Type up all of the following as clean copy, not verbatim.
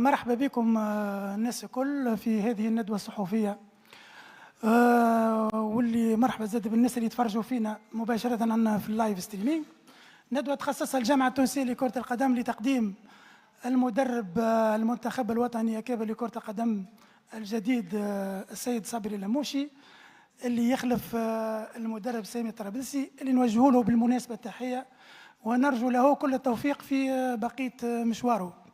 مرحبا بكم الناس الكل في هذه الندوة الصحفية، واللي مرحبا زاد بالناس اللي يتفرجوا فينا مباشرة عنا في اللايف ستريمينج. ندوة تخصصها الجامعة التونسية لكرة القدم لتقديم المدرب المنتخب الوطني أكابا لكرة القدم الجديد السيد صابري لموشي، اللي يخلف المدرب سامي الطرابلسي، اللي نوجه له بالمناسبة التحية ونرجو له كل التوفيق في بقية مشواره.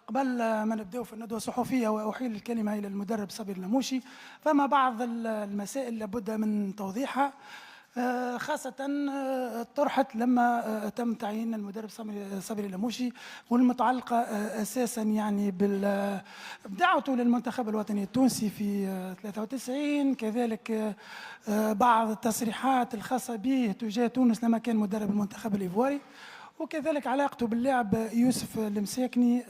قبل ما نبدأ في الندوة الصحفية وأحيل الكلمة إلى المدرب صابري لموشي، فما بعض المسائل لابد من توضيحها، خاصة طرحت لما تم تعيين المدرب صابري لموشي، والمتعلقة أساسا يعني بدعوته للمنتخب الوطني التونسي في 93، كذلك بعض التصريحات الخاصة به تجاه تونس لما كان مدرب المنتخب الإيفواري، وكذلك علاقته باللاعب يوسف المساكني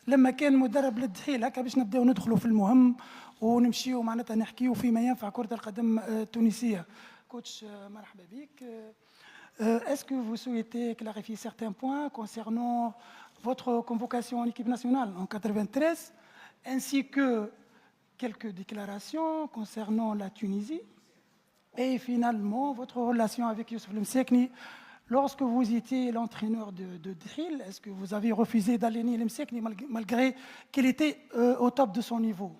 لما كان مدرب للدحيل. هكا باش نبداو ندخلوا في المهم ونمشيو معناتها نحكيو فيما ينفع كرة القدم التونسية. Coach, marhaba bik. Est-ce que vous souhaitez clarifier certains points concernant votre convocation en équipe nationale en 93, ainsi que quelques déclarations concernant la Tunisie, et finalement votre relation avec Youssef Lemsekni lorsque vous étiez l'entraîneur de Dril? Est-ce que vous avez refusé d'aligner Lemsekni malgré qu'il était au top de son niveau?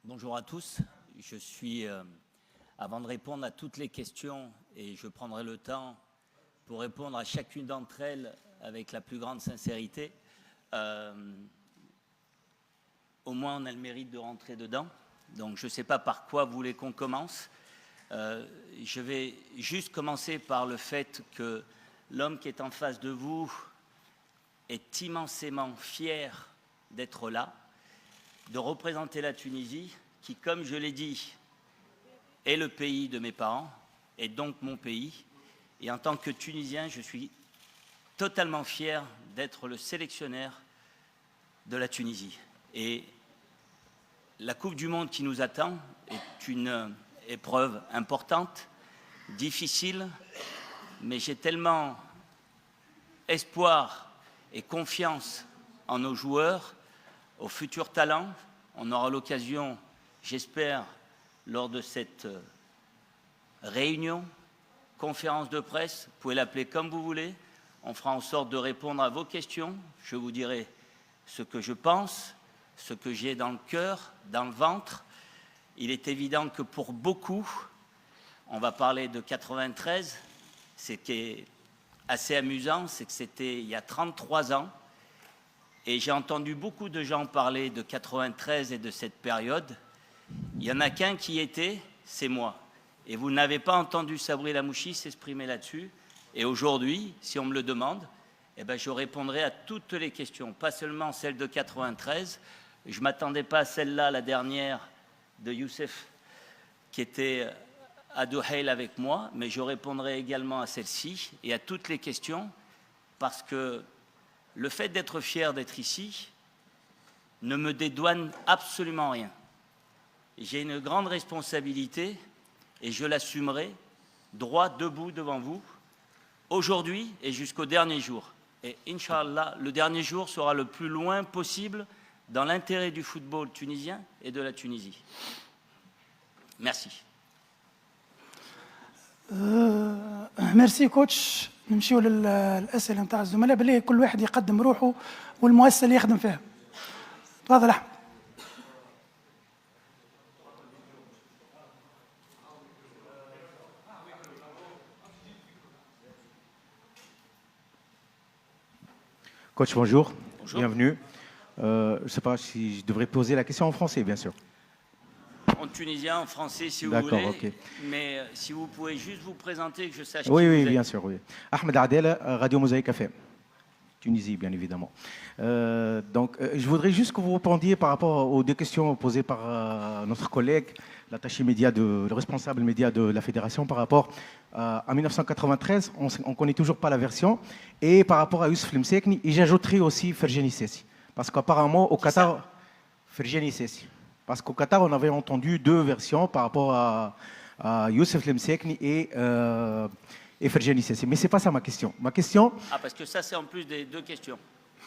Bonjour à tous. Je suis, avant de répondre à toutes les questions, et je prendrai le temps pour répondre à chacune d'entre elles avec la plus grande sincérité, au moins on a le mérite de rentrer dedans. Donc je ne sais pas par quoi vous voulez qu'on commence. Je vais juste commencer par le fait que l'homme qui est en face de vous est immensément fier d'être là, de représenter la Tunisie, qui, comme je l'ai dit, est le pays de mes parents, et donc mon pays. Et en tant que Tunisien, je suis totalement fier d'être le sélectionneur de la Tunisie. Et la Coupe du Monde qui nous attend est une épreuve importante, difficile, mais j'ai tellement espoir et confiance en nos joueurs, aux futurs talents. On aura l'occasion, j'espère, lors de cette réunion, conférence de presse, vous pouvez l'appeler comme vous voulez, on fera en sorte de répondre à vos questions. Je vous dirai ce que je pense, ce que j'ai dans le cœur, dans le ventre. Il est évident que pour beaucoup, on va parler de 93, ce qui est assez amusant, c'est que c'était il y a 33 ans, et j'ai entendu beaucoup de gens parler de 93 et de cette période. Il n'y en a qu'un qui y était, c'est moi. Et vous n'avez pas entendu Sabri Lamouchi s'exprimer là-dessus. Et aujourd'hui, si on me le demande, eh ben, je répondrai à toutes les questions, pas seulement celle de 93. Je ne m'attendais pas à celle-là, la dernière de Youssef, qui était à Douhail avec moi, mais je répondrai également à celle-ci et à toutes les questions, parce que le fait d'être fier d'être ici ne me dédouane absolument rien. J'ai une grande responsabilité et je l'assumerai droit debout devant vous, aujourd'hui et jusqu'au dernier jour. Et Inch'Allah, le dernier jour sera le plus loin possible dans l'intérêt du football tunisien et de la Tunisie. Merci. ميرسي كوتش. نمشيو للأسئلة نتاع الزملاء، بالله كل واحد يقدم روحه والمؤسسة اللي يخدم فيها. تفضل أحمد. Coach, bonjour. Bonjour. Bienvenue. Je ne sais pas si je devrais poser la question en français, bien sûr. En tunisien, en français, si vous D'accord, voulez. ok. Mais si vous pouvez juste vous présenter, que je sache Oui, qui oui, vous bien êtes. sûr. Oui. Ahmed Adel, Radio Mosaïque FM. Tunisie, bien évidemment. Je voudrais juste que vous répondiez par rapport aux deux questions posées par notre collègue, le responsable média de la fédération, par rapport à 1993. On ne connaît toujours pas la version. Et par rapport à Youssef Lemsekni, et j'ajouterai aussi Ferjani Sessi. Parce qu'apparemment, au Qatar, Ferjani Sessi. Parce qu'au Qatar, on avait entendu deux versions par rapport à Youssef Lemsekni et et Ferjani Sassi. Mais ce n'est pas ça ma question. Ma question... Ah, parce que ça, c'est en plus des 2 questions.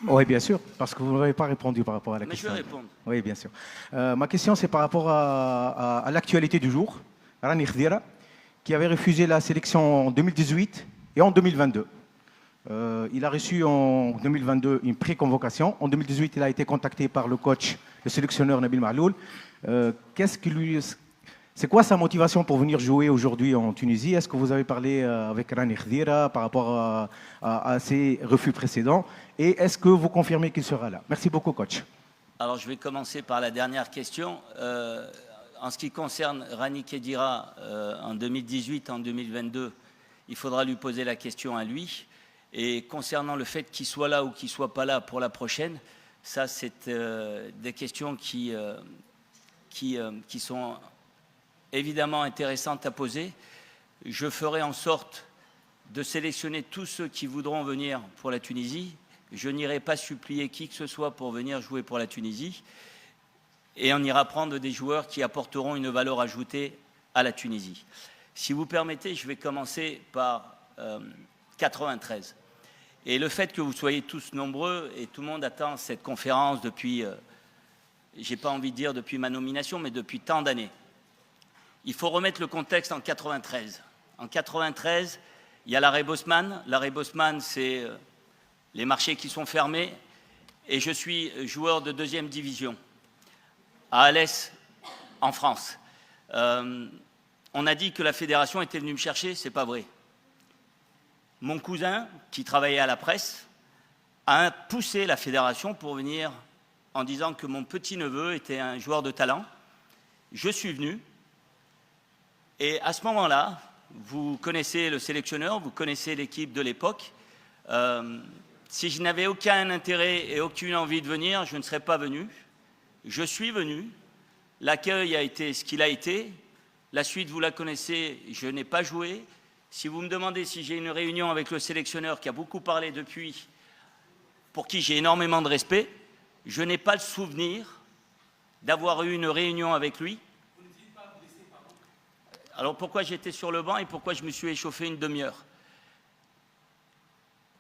Oui, bien sûr, parce que vous n'avez pas répondu par rapport à la question. Mais je vais répondre. Oui, bien sûr. Ma question, c'est par rapport à l'actualité du jour. Rani Khedira, qui avait refusé la sélection en 2018 et en 2022. Il a reçu en 2022 une pré-convocation. En 2018, il a été contacté par le coach, le sélectionneur Nabil Mahloul. C'est quoi sa motivation pour venir jouer aujourd'hui en Tunisie? Est-ce que vous avez parlé avec Rani Khedira par rapport à ses refus précédents? Et est-ce que vous confirmez qu'il sera là? Merci beaucoup, coach. Alors, je vais commencer par la dernière question. En ce qui concerne Rani Khedira, en 2018, en 2022, il faudra lui poser la question à lui. Et concernant le fait qu'il soit là ou qu'il ne soit pas là pour la prochaine, ça, c'est des questions qui sont évidemment intéressantes à poser. Je ferai en sorte de sélectionner tous ceux qui voudront venir pour la Tunisie. Je n'irai pas supplier qui que ce soit pour venir jouer pour la Tunisie. Et on ira prendre des joueurs qui apporteront une valeur ajoutée à la Tunisie. Si vous permettez, je vais commencer par 93. Et le fait que vous soyez tous nombreux, et tout le monde attend cette conférence depuis, j'ai pas envie de dire depuis ma nomination, mais depuis tant d'années. Il faut remettre le contexte en 93. En 93, il y a l'arrêt Bosman. L'arrêt Bosman, c'est les marchés qui sont fermés. Et je suis joueur de 2e division à Alès, en France. On a dit que la fédération était venue me chercher, c'est pas vrai. Mon cousin, qui travaillait à la presse, a poussé la fédération pour venir en disant que mon petit-neveu était un joueur de talent. Je suis venu. Et à ce moment-là, vous connaissez le sélectionneur, vous connaissez l'équipe de l'époque. Si je n'avais aucun intérêt et aucune envie de venir, je ne serais pas venu. Je suis venu. L'accueil a été ce qu'il a été. La suite, vous la connaissez, je n'ai pas joué. Si vous me demandez si j'ai une réunion avec le sélectionneur qui a beaucoup parlé depuis, pour qui j'ai énormément de respect, je n'ai pas le souvenir d'avoir eu une réunion avec lui. Alors pourquoi j'étais sur le banc et pourquoi je me suis échauffé une demi-heure?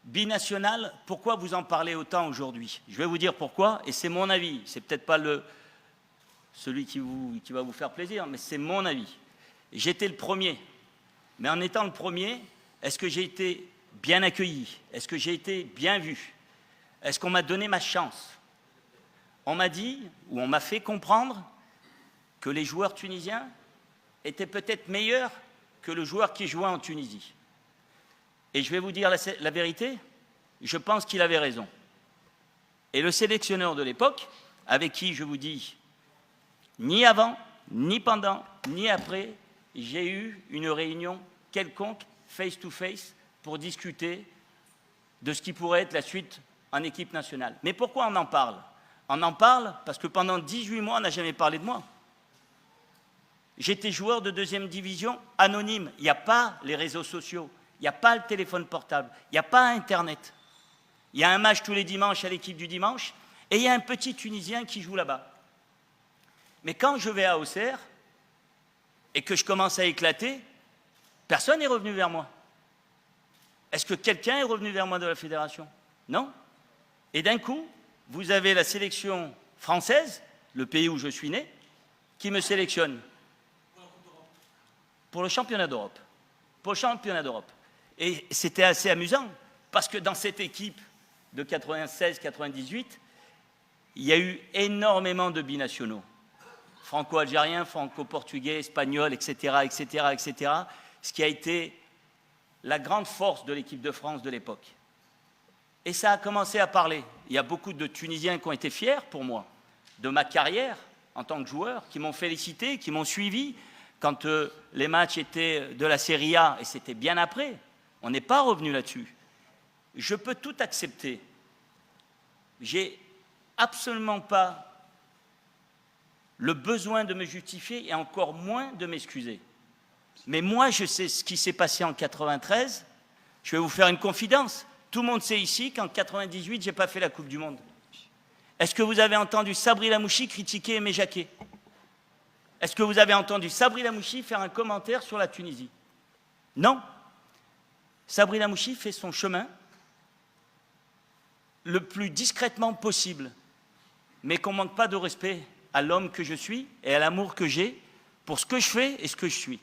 Binational, pourquoi vous en parlez autant aujourd'hui? Je vais vous dire pourquoi, et c'est mon avis. C'est peut-être pas celui qui va vous faire plaisir, mais c'est mon avis. J'étais le premier. Mais en étant le premier, est-ce que j'ai été bien accueilli? Est-ce que j'ai été bien vu? Est-ce qu'on m'a donné ma chance? On m'a dit, ou on m'a fait comprendre, que les joueurs tunisiens étaient peut-être meilleurs que le joueur qui jouait en Tunisie. Et je vais vous dire la vérité, je pense qu'il avait raison. Et le sélectionneur de l'époque, avec qui je vous dis, ni avant, ni pendant, ni après, j'ai eu une réunion quelconque, face-to-face, pour discuter de ce qui pourrait être la suite en équipe nationale. Mais pourquoi on en parle? On en parle parce que pendant 18 mois, on n'a jamais parlé de moi. J'étais joueur de 2e division, anonyme. Il n'y a pas les réseaux sociaux, il n'y a pas le téléphone portable, il n'y a pas Internet. Il y a un match tous les dimanches à l'équipe du dimanche, et il y a un petit Tunisien qui joue là-bas. Mais quand je vais à Auxerre, et que je commence à éclater, personne n'est revenu vers moi. Est-ce que quelqu'un est revenu vers moi de la fédération? Non. Et d'un coup, vous avez la sélection française, le pays où je suis né, qui me sélectionne pour le championnat d'Europe. Pour le championnat d'Europe. Et c'était assez amusant, parce que dans cette équipe de 96-98, il y a eu énormément de binationaux. Franco-algérien, franco-portugais, espagnol, etc., etc., etc., ce qui a été la grande force de l'équipe de France de l'époque. Et ça a commencé à parler. Il y a beaucoup de Tunisiens qui ont été fiers pour moi, de ma carrière en tant que joueur, qui m'ont félicité, qui m'ont suivi quand les matchs étaient de la Serie A, et c'était bien après. On n'est pas revenu là-dessus. Je peux tout accepter. J'ai absolument pas le besoin de me justifier et encore moins de m'excuser. Mais moi, je sais ce qui s'est passé en 93. Je vais vous faire une confidence. Tout le monde sait ici qu'en 98, je n'ai pas fait la Coupe du Monde. Est-ce que vous avez entendu Sabri Lamouchi critiquer Aimé Jacquet? Est-ce que vous avez entendu Sabri Lamouchi faire un commentaire sur la Tunisie? Non. Sabri Lamouchi fait son chemin le plus discrètement possible, mais qu'on ne manque pas de respect à l'homme que je suis et à l'amour que j'ai pour ce que je fais et ce que je suis.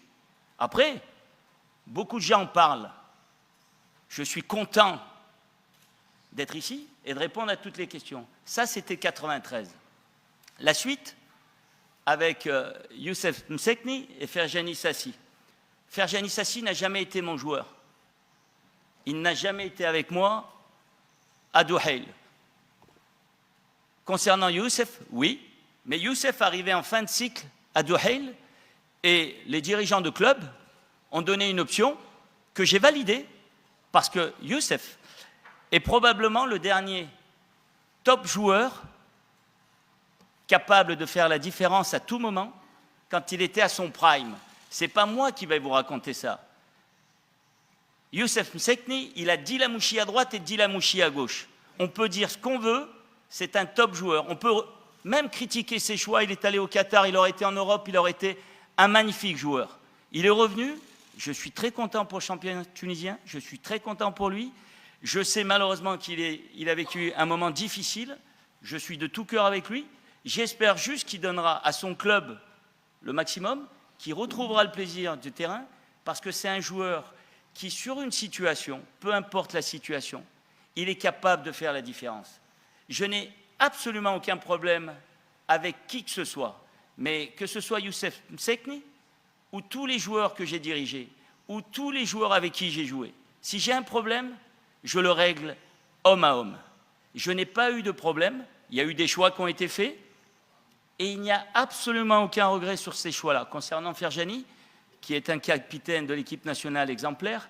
Après, beaucoup de gens parlent. Je suis content d'être ici et de répondre à toutes les questions. Ça, c'était 93. La suite, avec Youssef Msekni et Ferjani Sassi. Ferjani Sassi n'a jamais été mon joueur. Il n'a jamais été avec moi à Douhail. Concernant Youssef, oui, mais Youssef arrivait en fin de cycle à Douhail et les dirigeants de club ont donné une option que j'ai validée parce que Youssef est probablement le dernier top joueur capable de faire la différence à tout moment quand il était à son prime. Ce n'est pas moi qui vais vous raconter ça. Youssef Msekni, il a 10 Lamouchi à droite et 10 Lamouchi à gauche. On peut dire ce qu'on veut, c'est un top joueur. On peut même critiquer ses choix. Il est allé au Qatar, il aurait été en Europe, il aurait été un magnifique joueur. Il est revenu, je suis très content pour le champion tunisien, je suis très content pour lui. Je sais malheureusement qu'il a vécu un moment difficile, je suis de tout cœur avec lui. J'espère juste qu'il donnera à son club le maximum, qu'il retrouvera le plaisir du terrain, parce que c'est un joueur qui, sur une situation, peu importe la situation, il est capable de faire la différence. Je n'ai absolument aucun problème avec qui que ce soit, mais que ce soit Youssef Msekni ou tous les joueurs que j'ai dirigés, ou tous les joueurs avec qui j'ai joué. Si j'ai un problème, je le règle homme à homme. Je n'ai pas eu de problème, il y a eu des choix qui ont été faits, et il n'y a absolument aucun regret sur ces choix-là. Concernant Ferjani, qui est un capitaine de l'équipe nationale exemplaire,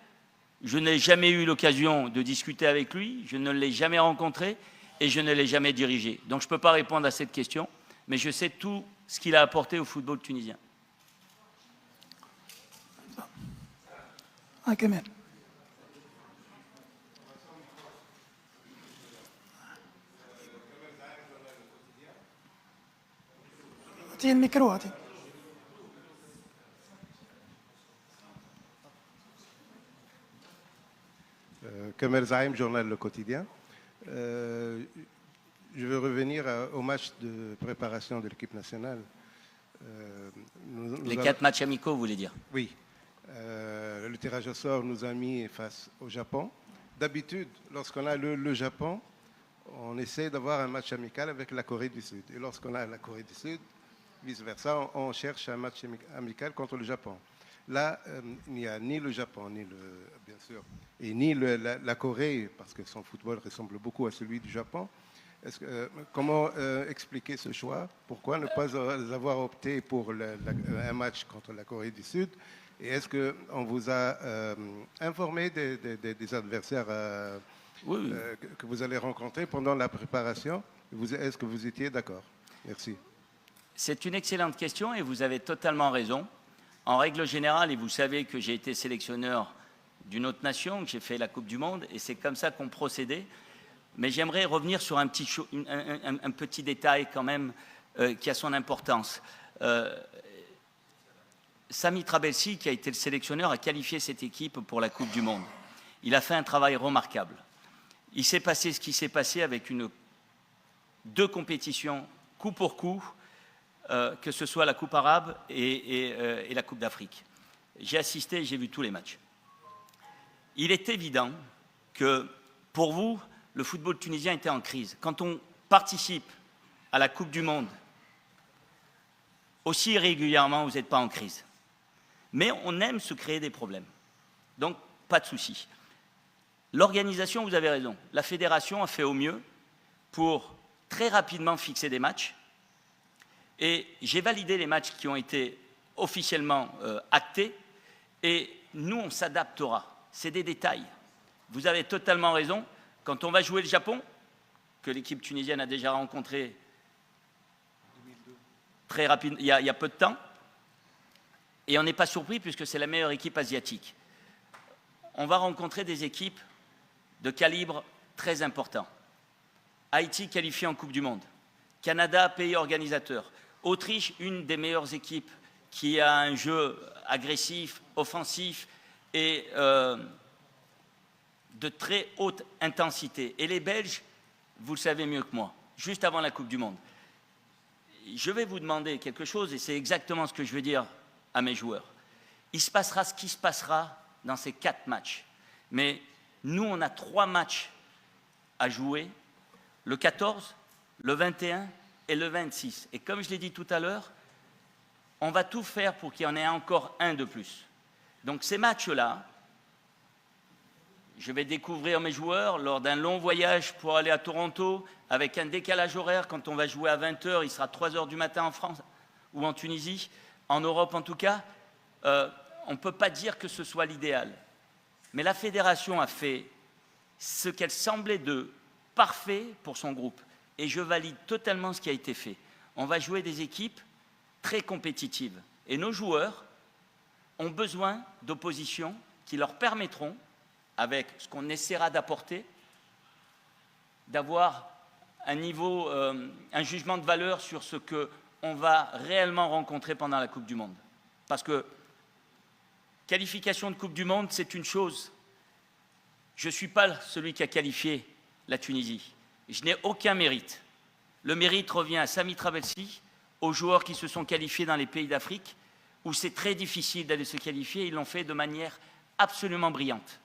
je n'ai jamais eu l'occasion de discuter avec lui, je ne l'ai jamais rencontré et je ne l'ai jamais dirigé. Donc je ne peux pas répondre à cette question, mais je sais tout ce qu'il a apporté au football tunisien. كمان اعطيه الميكرو اعطيه Kamel Zaïm, journal Le Quotidien. Je veux revenir au match de préparation de l'équipe nationale. Les 4 matchs amicaux, vous voulez dire? Oui. Le tirage au sort nous a mis face au Japon. D'habitude, lorsqu'on a le Japon, on essaie d'avoir un match amical avec la Corée du Sud. Et lorsqu'on a la Corée du Sud, vice-versa, on cherche un match amical contre le Japon. Là, il n'y a ni le Japon, bien sûr, et ni la Corée, parce que son football ressemble beaucoup à celui du Japon. Comment expliquer ce choix? Pourquoi ne pas avoir opté pour un match contre la Corée du Sud? Et est-ce qu'on vous a informé des adversaires Oui. que vous allez rencontrer pendant la préparation? Est-ce que vous étiez d'accord? Merci. C'est une excellente question et vous avez totalement raison. En règle générale, et vous savez que j'ai été sélectionneur d'une autre nation, que j'ai fait la Coupe du Monde, et c'est comme ça qu'on procédait. Mais j'aimerais revenir sur un petit détail quand même qui a son importance. Sami Trabelsi, qui a été le sélectionneur, a qualifié cette équipe pour la Coupe du Monde. Il a fait un travail remarquable. Il s'est passé ce qui s'est passé avec 2 compétitions coup pour coup, que ce soit la Coupe arabe et la Coupe d'Afrique. J'ai assisté, j'ai vu tous les matchs. Il est évident que pour vous, le football tunisien était en crise. Quand on participe à la Coupe du Monde, aussi régulièrement, vous n'êtes pas en crise. Mais on aime se créer des problèmes. Donc, pas de souci. L'organisation, vous avez raison. La fédération a fait au mieux pour très rapidement fixer des matchs. Et j'ai validé les matchs qui ont été officiellement actés. Et nous, on s'adaptera. C'est des détails. Vous avez totalement raison. Quand on va jouer le Japon, que l'équipe tunisienne a déjà rencontré très rapidement, il y a peu de temps, et on n'est pas surpris puisque c'est la meilleure équipe asiatique. On va rencontrer des équipes de calibre très important. Haïti qualifié en Coupe du Monde. Canada, pays organisateur. Autriche, une des meilleures équipes qui a un jeu agressif, offensif et de très haute intensité. Et les Belges, vous le savez mieux que moi, juste avant la Coupe du Monde. Je vais vous demander quelque chose, et c'est exactement ce que je veux dire à mes joueurs. Il se passera ce qui se passera dans ces 4 matchs. Mais nous, on a 3 matchs à jouer, le 14, le 21 et le 26. Et comme je l'ai dit tout à l'heure, on va tout faire pour qu'il y en ait encore un de plus. Donc ces matchs-là, je vais découvrir mes joueurs lors d'un long voyage pour aller à Toronto, avec un décalage horaire. Quand on va jouer à 20 h, il sera 3 h du matin en France ou en Tunisie, en Europe en tout cas. On ne peut pas dire que ce soit l'idéal. Mais la fédération a fait ce qu'elle semblait de parfait pour son groupe. Et je valide totalement ce qui a été fait. On va jouer des équipes très compétitives. Et nos joueurs ont besoin d'oppositions qui leur permettront, avec ce qu'on essaiera d'apporter, d'avoir un niveau, un jugement de valeur sur ce qu'on va réellement rencontrer pendant la Coupe du Monde. Parce que qualification de Coupe du Monde, c'est une chose. Je ne suis pas celui qui a qualifié la Tunisie. Je n'ai aucun mérite. Le mérite revient à Sami Trabelsi, aux joueurs qui se sont qualifiés dans les pays d'Afrique, où c'est très difficile d'aller se qualifier. Ils l'ont fait de manière absolument brillante.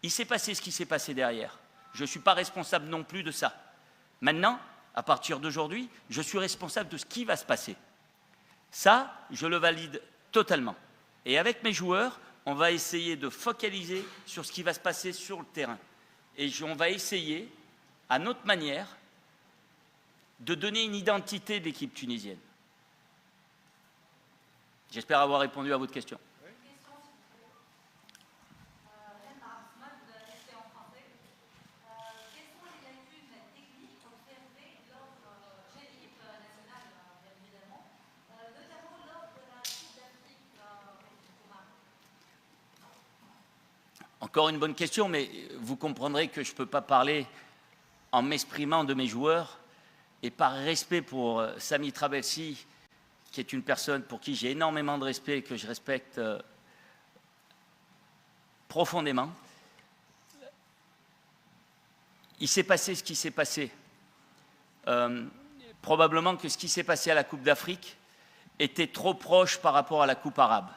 Il s'est passé ce qui s'est passé derrière. Je ne suis pas responsable non plus de ça. Maintenant, à partir d'aujourd'hui, je suis responsable de ce qui va se passer. Ça, je le valide totalement. Et avec mes joueurs, on va essayer de focaliser sur ce qui va se passer sur le terrain. Et on va essayer, à notre manière, de donner une identité de l'équipe tunisienne. J'espère avoir répondu à votre question. Encore une bonne question, mais vous comprendrez que je ne peux pas parler en m'exprimant de mes joueurs et par respect pour Sami Trabelsi, qui est une personne pour qui j'ai énormément de respect et que je respecte profondément. Il s'est passé ce qui s'est passé. Probablement que ce qui s'est passé à la Coupe d'Afrique était trop proche par rapport à la Coupe arabe.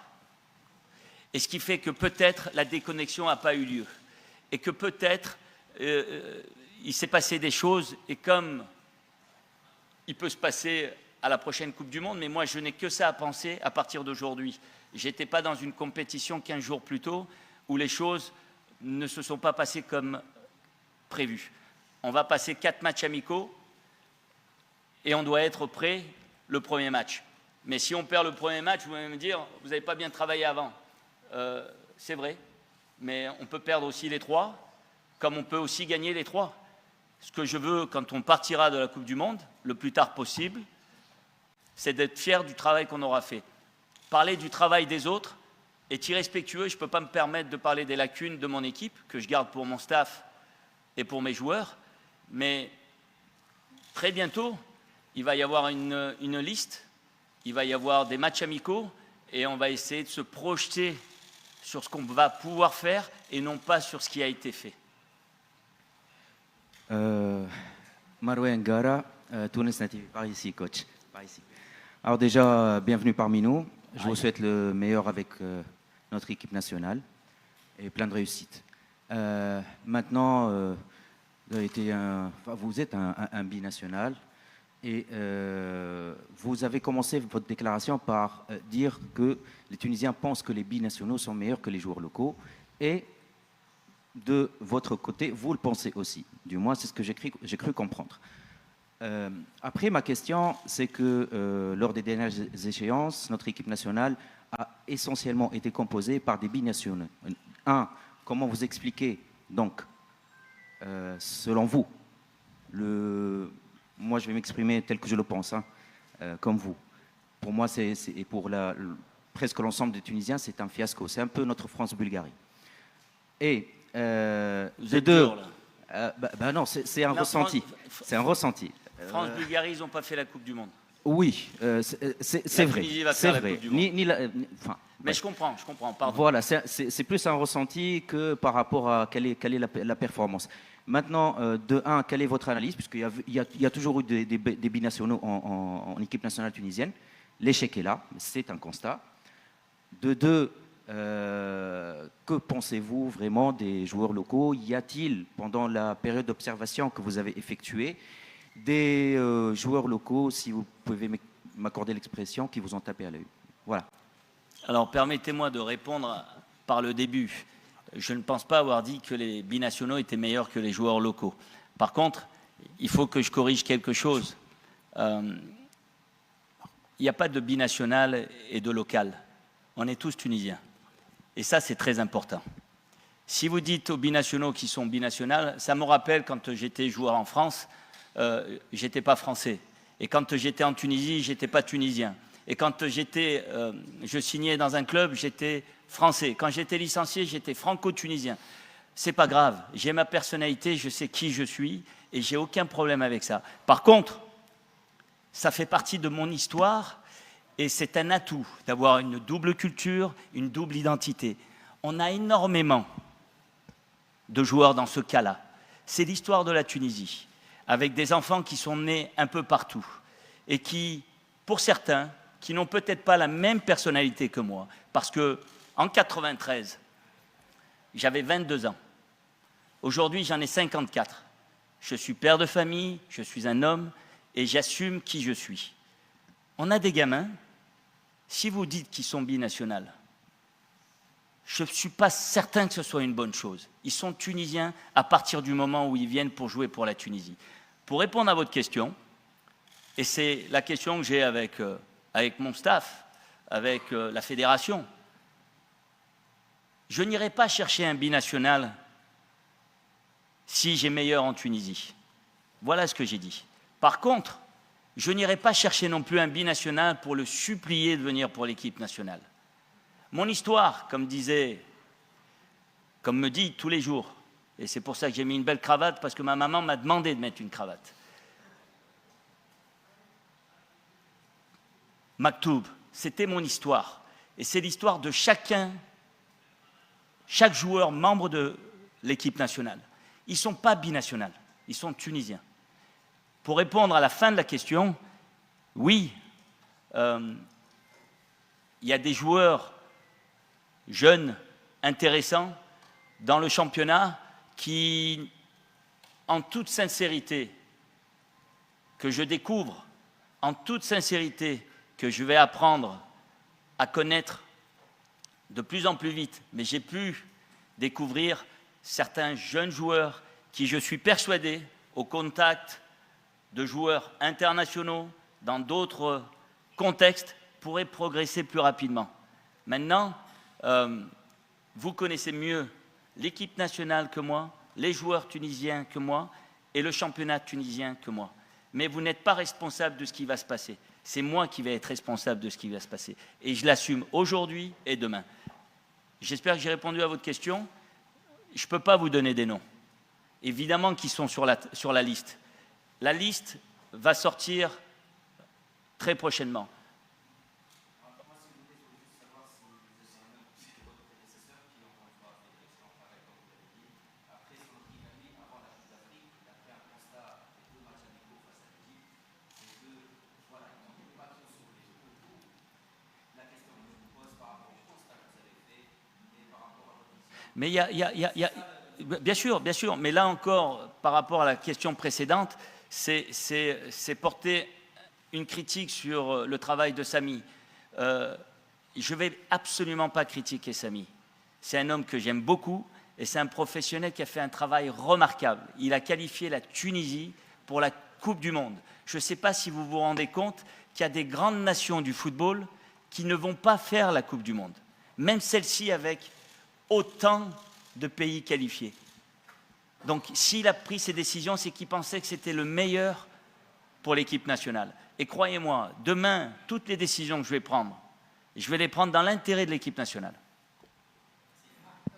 Et ce qui fait que peut-être la déconnexion n'a pas eu lieu. Et que peut-être il s'est passé des choses, et comme il peut se passer à la prochaine Coupe du Monde, mais moi je n'ai que ça à penser à partir d'aujourd'hui. Je n'étais pas dans une compétition 15 jours plus tôt où les choses ne se sont pas passées comme prévu. On va passer 4 matchs amicaux et on doit être prêt le premier match. Mais si on perd le premier match, vous allez me dire, vous n'avez pas bien travaillé avant. C'est vrai, mais on peut perdre aussi les 3, comme on peut aussi gagner les 3. Ce que je veux, quand on partira de la Coupe du Monde, le plus tard possible, c'est d'être fier du travail qu'on aura fait. Parler du travail des autres est irrespectueux. Je ne peux pas me permettre de parler des lacunes de mon équipe, que je garde pour mon staff et pour mes joueurs, mais très bientôt, il va y avoir une liste, il va y avoir des matchs amicaux, et on va essayer de se projeter sur ce qu'on va pouvoir faire et non pas sur ce qui a été fait. Marouane Ngara, Tunis Native, par ici, coach. Par ici. Alors déjà, bienvenue parmi nous. Je vous souhaite le meilleur avec notre équipe nationale et plein de réussite. Maintenant, vous êtes un binational et vous avez commencé votre déclaration par dire que les Tunisiens pensent que les binationaux sont meilleurs que les joueurs locaux, et de votre côté, vous le pensez aussi. Du moins, c'est ce que j'ai cru comprendre. Après, ma question, c'est que lors des dernières échéances, notre équipe nationale a essentiellement été composée par des binationaux. Comment vous expliquez, donc, selon vous, moi je vais m'exprimer tel que je le pense, comme vous. Pour moi, et pour presque l'ensemble des Tunisiens, c'est un fiasco. C'est un peu notre France-Bulgarie. Et vous êtes dur, là. Non, c'est un ressenti. C'est un ressenti. France-Bulgarie, ils n'ont pas fait la Coupe du Monde. Oui, c'est La vrai. Tunisie va C'est faire la vrai. Coupe du Monde. Enfin, Mais ouais. je comprends, pardon. Voilà, c'est plus un ressenti que par rapport à quelle est la performance. Maintenant, de un, quelle est votre analyse? Puisqu'il y a toujours eu des binationaux en équipe nationale tunisienne. L'échec est là, c'est un constat. De deux, que pensez-vous vraiment des joueurs locaux? Y a-t-il, pendant la période d'observation que vous avez effectuée, des joueurs locaux, si vous pouvez m'accorder l'expression, qui vous ont tapé à l'œil? Voilà. Alors permettez-moi de répondre par le début. Je ne pense pas avoir dit que les binationaux étaient meilleurs que les joueurs locaux. Par contre, il faut que je corrige quelque chose. Il n'y a pas de binational et de local. On est tous tunisiens. Et ça, c'est très important. Si vous dites aux binationaux qui sont binationales, ça me rappelle quand j'étais joueur en France, j'étais pas français. Et quand j'étais en Tunisie, j'étais pas tunisien. Et quand je signais dans un club, j'étais français. Quand j'étais licencié, j'étais franco-tunisien. C'est pas grave. J'ai ma personnalité, je sais qui je suis et j'ai aucun problème avec ça. Par contre, ça fait partie de mon histoire et c'est un atout d'avoir une double culture, une double identité. On a énormément de joueurs dans ce cas-là. C'est l'histoire de la Tunisie, avec des enfants qui sont nés un peu partout et qui, pour certains, qui n'ont peut-être pas la même personnalité que moi, parce que en 93, j'avais 22 ans. Aujourd'hui, j'en ai 54. Je suis père de famille, je suis un homme et j'assume qui je suis. On a des gamins, si vous dites qu'ils sont binationales, je ne suis pas certain que ce soit une bonne chose. Ils sont tunisiens à partir du moment où ils viennent pour jouer pour la Tunisie. Pour répondre à votre question, et c'est la question que j'ai avec mon staff, avec la fédération, je n'irai pas chercher un binational si j'ai meilleur en Tunisie. Voilà ce que j'ai dit. Par contre, je n'irai pas chercher non plus un binational pour le supplier de venir pour l'équipe nationale. Mon histoire, comme me dit tous les jours, et c'est pour ça que j'ai mis une belle cravate, parce que ma maman m'a demandé de mettre une cravate. Maktoub, c'était mon histoire. Et c'est l'histoire de chaque joueur membre de l'équipe nationale. Ils ne sont pas binationaux, ils sont tunisiens. Pour répondre à la fin de la question, oui, il y a des joueurs jeunes, intéressants, dans le championnat qui, en toute sincérité, que je découvre, en toute sincérité, que je vais apprendre à connaître de plus en plus vite, mais j'ai pu découvrir certains jeunes joueurs qui, je suis persuadé, au contact de joueurs internationaux, dans d'autres contextes, pourraient progresser plus rapidement. Maintenant, vous connaissez mieux l'équipe nationale que moi, les joueurs tunisiens que moi et le championnat tunisien que moi. Mais vous n'êtes pas responsable de ce qui va se passer. C'est moi qui vais être responsable de ce qui va se passer. Et je l'assume aujourd'hui et demain. J'espère que j'ai répondu à votre question. Je ne peux pas vous donner des noms. Évidemment qu'ils sont sur la liste. La liste va sortir très prochainement. Mais bien sûr, mais là encore, par rapport à la question précédente, c'est porter une critique sur le travail de Samy. Je ne vais absolument pas critiquer Samy. C'est un homme que j'aime beaucoup et c'est un professionnel qui a fait un travail remarquable. Il a qualifié la Tunisie pour la Coupe du Monde. Je ne sais pas si vous vous rendez compte qu'il y a des grandes nations du football qui ne vont pas faire la Coupe du Monde, même celle-ci avec autant de pays qualifiés. Donc, s'il a pris ces décisions, c'est qu'il pensait que c'était le meilleur pour l'équipe nationale. Et croyez-moi, demain, toutes les décisions que je vais prendre, je vais les prendre dans l'intérêt de l'équipe nationale. Vous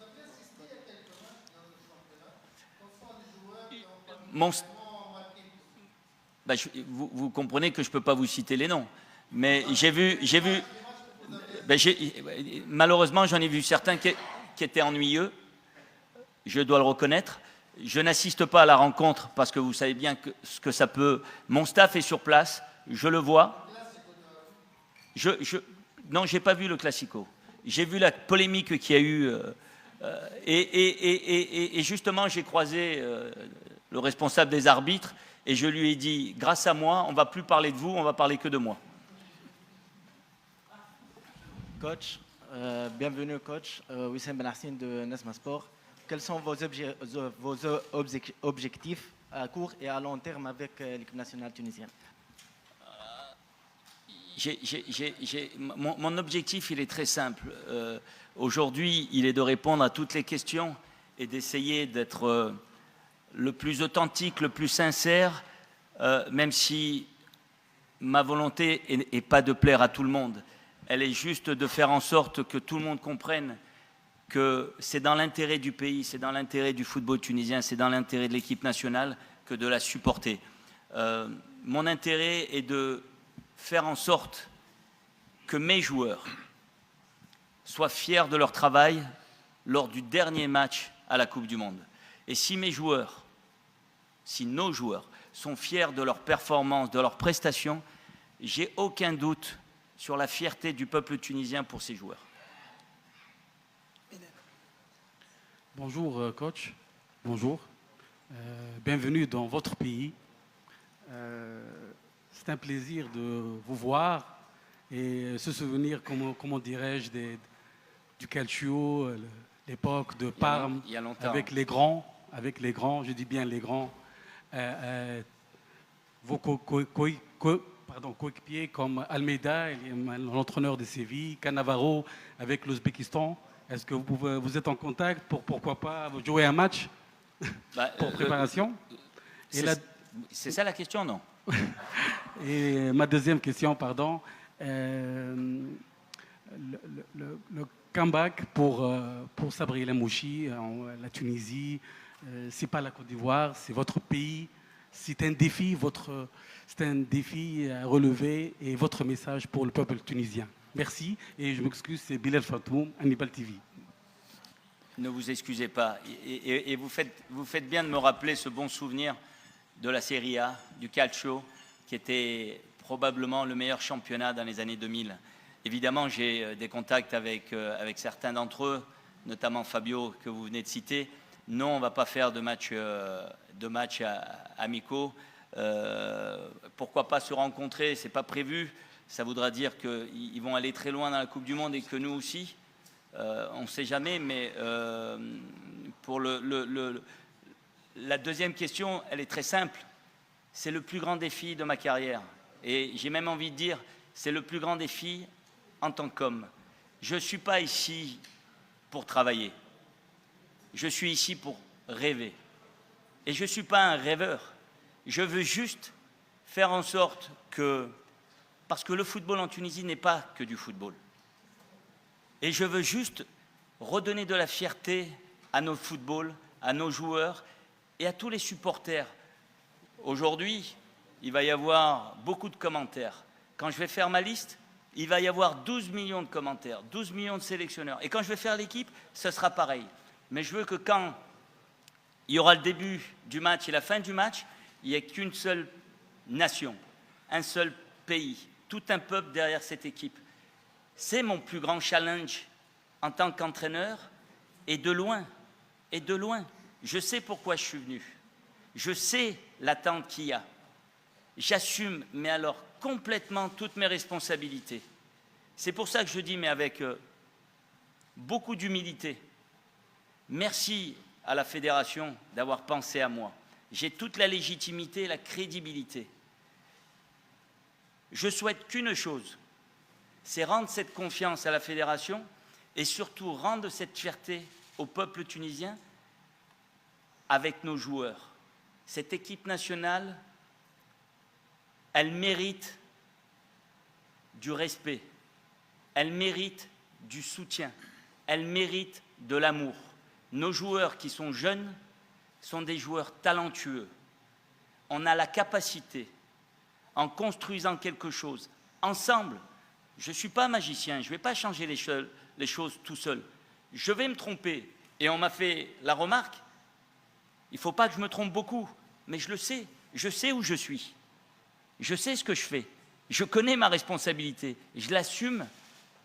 avez assisté à quelques matchs dans le championnat. Quels sont les joueurs qui ont marqué? Vous comprenez que je ne peux pas vous citer les noms. Mais malheureusement, j'en ai vu certains qui étaient ennuyeux. Je dois le reconnaître. Je n'assiste pas à la rencontre parce que vous savez bien ce que ça peut. Mon staff est sur place, je le vois. Non, je n'ai pas vu le Classico. J'ai vu la polémique qu'il y a eu. Et justement, j'ai croisé le responsable des arbitres et je lui ai dit, grâce à moi, on ne va plus parler de vous, on va parler que de moi. Coach, bienvenue coach, Wissem Benhassine de Nesma Sport. Quels sont vos objectifs à court et à long terme avec l'équipe nationale tunisienne? Mon objectif, il est très simple. Aujourd'hui, il est de répondre à toutes les questions et d'essayer d'être le plus authentique, le plus sincère, même si ma volonté n'est pas de plaire à tout le monde. Elle est juste de faire en sorte que tout le monde comprenne que c'est dans l'intérêt du pays, c'est dans l'intérêt du football tunisien, c'est dans l'intérêt de l'équipe nationale que de la supporter. Mon intérêt est de faire en sorte que mes joueurs soient fiers de leur travail lors du dernier match à la Coupe du Monde. Et si mes joueurs, si nos joueurs sont fiers de leur performance, de leurs prestations, j'ai aucun doute sur la fierté du peuple tunisien pour ces joueurs. Bonjour coach, bonjour. Bienvenue dans votre pays. C'est un plaisir de vous voir et se souvenir, comment dirais-je, du calcio, l'époque de Parme, il y a longtemps. avec les grands, je dis bien les grands, vos coéquipiers comme Almeida, l'entraîneur de Séville, Cannavaro avec l'Ouzbékistan. Est-ce que vous êtes en contact pour, pourquoi pas, jouer un match pour préparation? C'est ça la question, non? Et ma deuxième question, pardon, le comeback pour Sabri El Mouchi, la Tunisie, c'est pas la Côte d'Ivoire, c'est votre pays, c'est un défi, à relever et votre message pour le peuple tunisien. Merci et je m'excuse, c'est Bilal Fatoum, Hannibal TV. Ne vous excusez pas et vous faites bien de me rappeler ce bon souvenir de la Serie A, du calcio, qui était probablement le meilleur championnat dans les années 2000. Évidemment, j'ai des contacts avec certains d'entre eux, notamment Fabio, que vous venez de citer. Non, on ne va pas faire de matchs amicaux. Pourquoi pas se rencontrer? Ce n'est pas prévu. Ça voudra dire qu'ils vont aller très loin dans la Coupe du Monde et que nous aussi. On ne sait jamais, mais pour la deuxième question, elle est très simple. C'est le plus grand défi de ma carrière. Et j'ai même envie de dire, c'est le plus grand défi en tant qu'homme. Je ne suis pas ici pour travailler. Je suis ici pour rêver. Et je ne suis pas un rêveur. Je veux juste faire en sorte que... Parce que le football en Tunisie n'est pas que du football. Et je veux juste redonner de la fierté à nos footballs, à nos joueurs et à tous les supporters. Aujourd'hui, il va y avoir beaucoup de commentaires. Quand je vais faire ma liste, il va y avoir 12 millions de commentaires, 12 millions de sélectionneurs. Et quand je vais faire l'équipe, ce sera pareil. Mais je veux que quand il y aura le début du match et la fin du match, il n'y ait qu'une seule nation, un seul pays, tout un peuple derrière cette équipe. C'est mon plus grand challenge en tant qu'entraîneur et de loin, Je sais pourquoi je suis venu. Je sais l'attente qu'il y a. J'assume, mais alors complètement, toutes mes responsabilités. C'est pour ça que je dis, mais avec beaucoup d'humilité, merci à la fédération d'avoir pensé à moi. J'ai toute la légitimité, la crédibilité. Je souhaite qu'une chose, c'est rendre cette confiance à la fédération et surtout rendre cette fierté au peuple tunisien avec nos joueurs. Cette équipe nationale, elle mérite du respect, elle mérite du soutien, elle mérite de l'amour. Nos joueurs qui sont jeunes sont des joueurs talentueux. On a la capacité en construisant quelque chose, ensemble. Je ne suis pas magicien, je ne vais pas changer les choses tout seul. Je vais me tromper. Et on m'a fait la remarque, il ne faut pas que je me trompe beaucoup, mais je le sais. Je sais où je suis. Je sais ce que je fais. Je connais ma responsabilité. Je l'assume.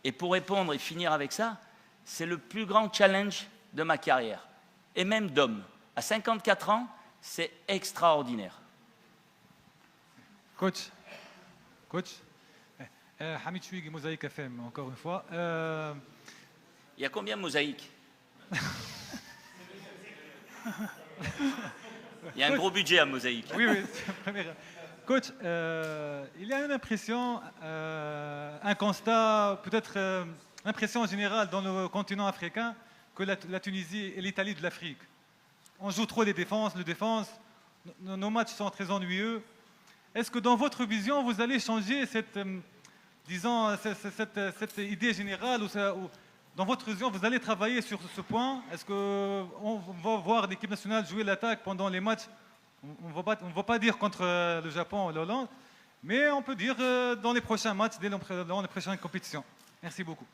Et pour répondre et finir avec ça, c'est le plus grand challenge de ma carrière. Et même d'homme. À 54 ans, c'est extraordinaire. Coach, Hamid Chouigui, Mosaïque FM, encore une fois. Il y a combien de mosaïques? Il y a un gros budget à Mosaïque. Oui, Coach, il y a une impression, un constat, peut-être l'impression générale dans le continent africain que la Tunisie est l'Italie de l'Afrique. On joue trop les défenses, nos matchs sont très ennuyeux. Est-ce que dans votre vision, vous allez changer cette idée générale ou dans votre vision, vous allez travailler sur ce point? Est-ce qu'on va voir l'équipe nationale jouer l'attaque pendant les matchs? On ne va pas dire contre le Japon ou la Hollande, mais on peut dire dans les prochains matchs, dans les prochaines compétitions. Merci beaucoup.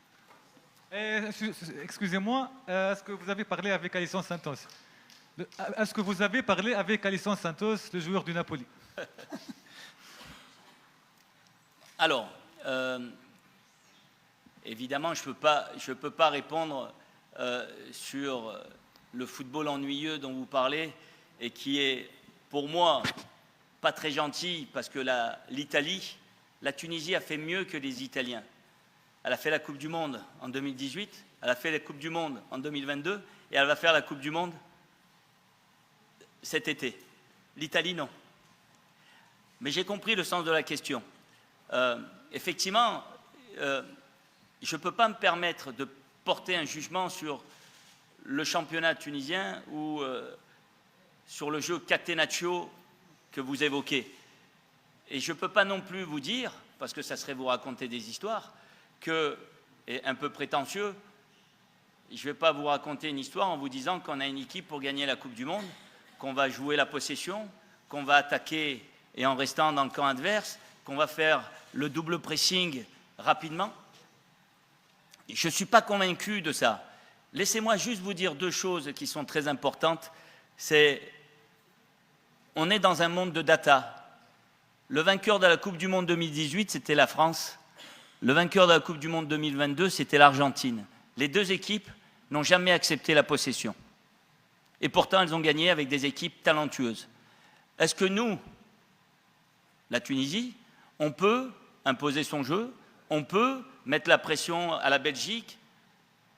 Excusez-moi, est-ce que vous avez parlé avec Alisson Santos? Est-ce que vous avez parlé avec Alisson Santos, le joueur du Napoli? Alors, évidemment, je ne peux pas répondre sur le football ennuyeux dont vous parlez et qui est, pour moi, pas très gentil parce que l'Italie, la Tunisie a fait mieux que les Italiens. Elle a fait la Coupe du Monde en 2018, elle a fait la Coupe du Monde en 2022 et elle va faire la Coupe du Monde cet été. L'Italie, non. Mais j'ai compris le sens de la question. Effectivement, je ne peux pas me permettre de porter un jugement sur le championnat tunisien ou sur le jeu catenaccio que vous évoquez. Et je ne peux pas non plus vous dire, parce que ça serait vous raconter des histoires, et un peu prétentieux, je ne vais pas vous raconter une histoire en vous disant qu'on a une équipe pour gagner la Coupe du Monde, qu'on va jouer la possession, qu'on va attaquer et en restant dans le camp adverse, qu'on va faire le double pressing rapidement. Je ne suis pas convaincu de ça. Laissez-moi juste vous dire deux choses qui sont très importantes. On est dans un monde de data. Le vainqueur de la Coupe du Monde 2018, c'était la France. Le vainqueur de la Coupe du Monde 2022, c'était l'Argentine. Les deux équipes n'ont jamais accepté la possession. Et pourtant, elles ont gagné avec des équipes talentueuses. Est-ce que nous, la Tunisie, on peut imposer son jeu, on peut mettre la pression à la Belgique,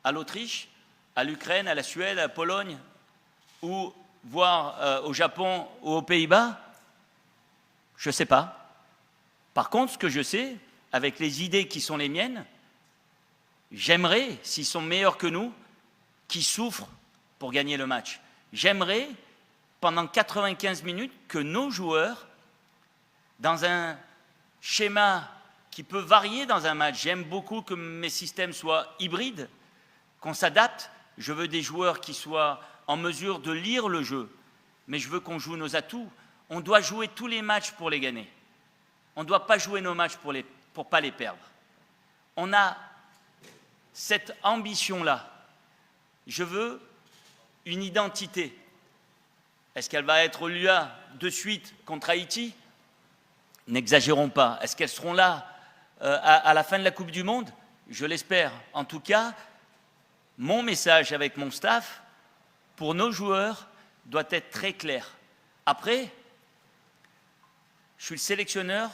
à l'Autriche, à l'Ukraine, à la Suède, à la Pologne, ou voire au Japon ou aux Pays-Bas? Je ne sais pas. Par contre, ce que je sais, avec les idées qui sont les miennes, j'aimerais, s'ils sont meilleurs que nous, qu'ils souffrent pour gagner le match. J'aimerais, pendant 95 minutes, que nos joueurs, dans un schéma qui peut varier dans un match, j'aime beaucoup que mes systèmes soient hybrides, qu'on s'adapte. Je veux des joueurs qui soient en mesure de lire le jeu, mais je veux qu'on joue nos atouts. On doit jouer tous les matchs pour les gagner. On ne doit pas jouer nos matchs pour ne pas les perdre. On a cette ambition-là. Je veux une identité. Est-ce qu'elle va être là de suite contre Haïti? N'exagérons pas. Est-ce qu'elles seront là à la fin de la Coupe du Monde? Je l'espère. En tout cas, mon message avec mon staff, pour nos joueurs, doit être très clair. Après, je suis le sélectionneur,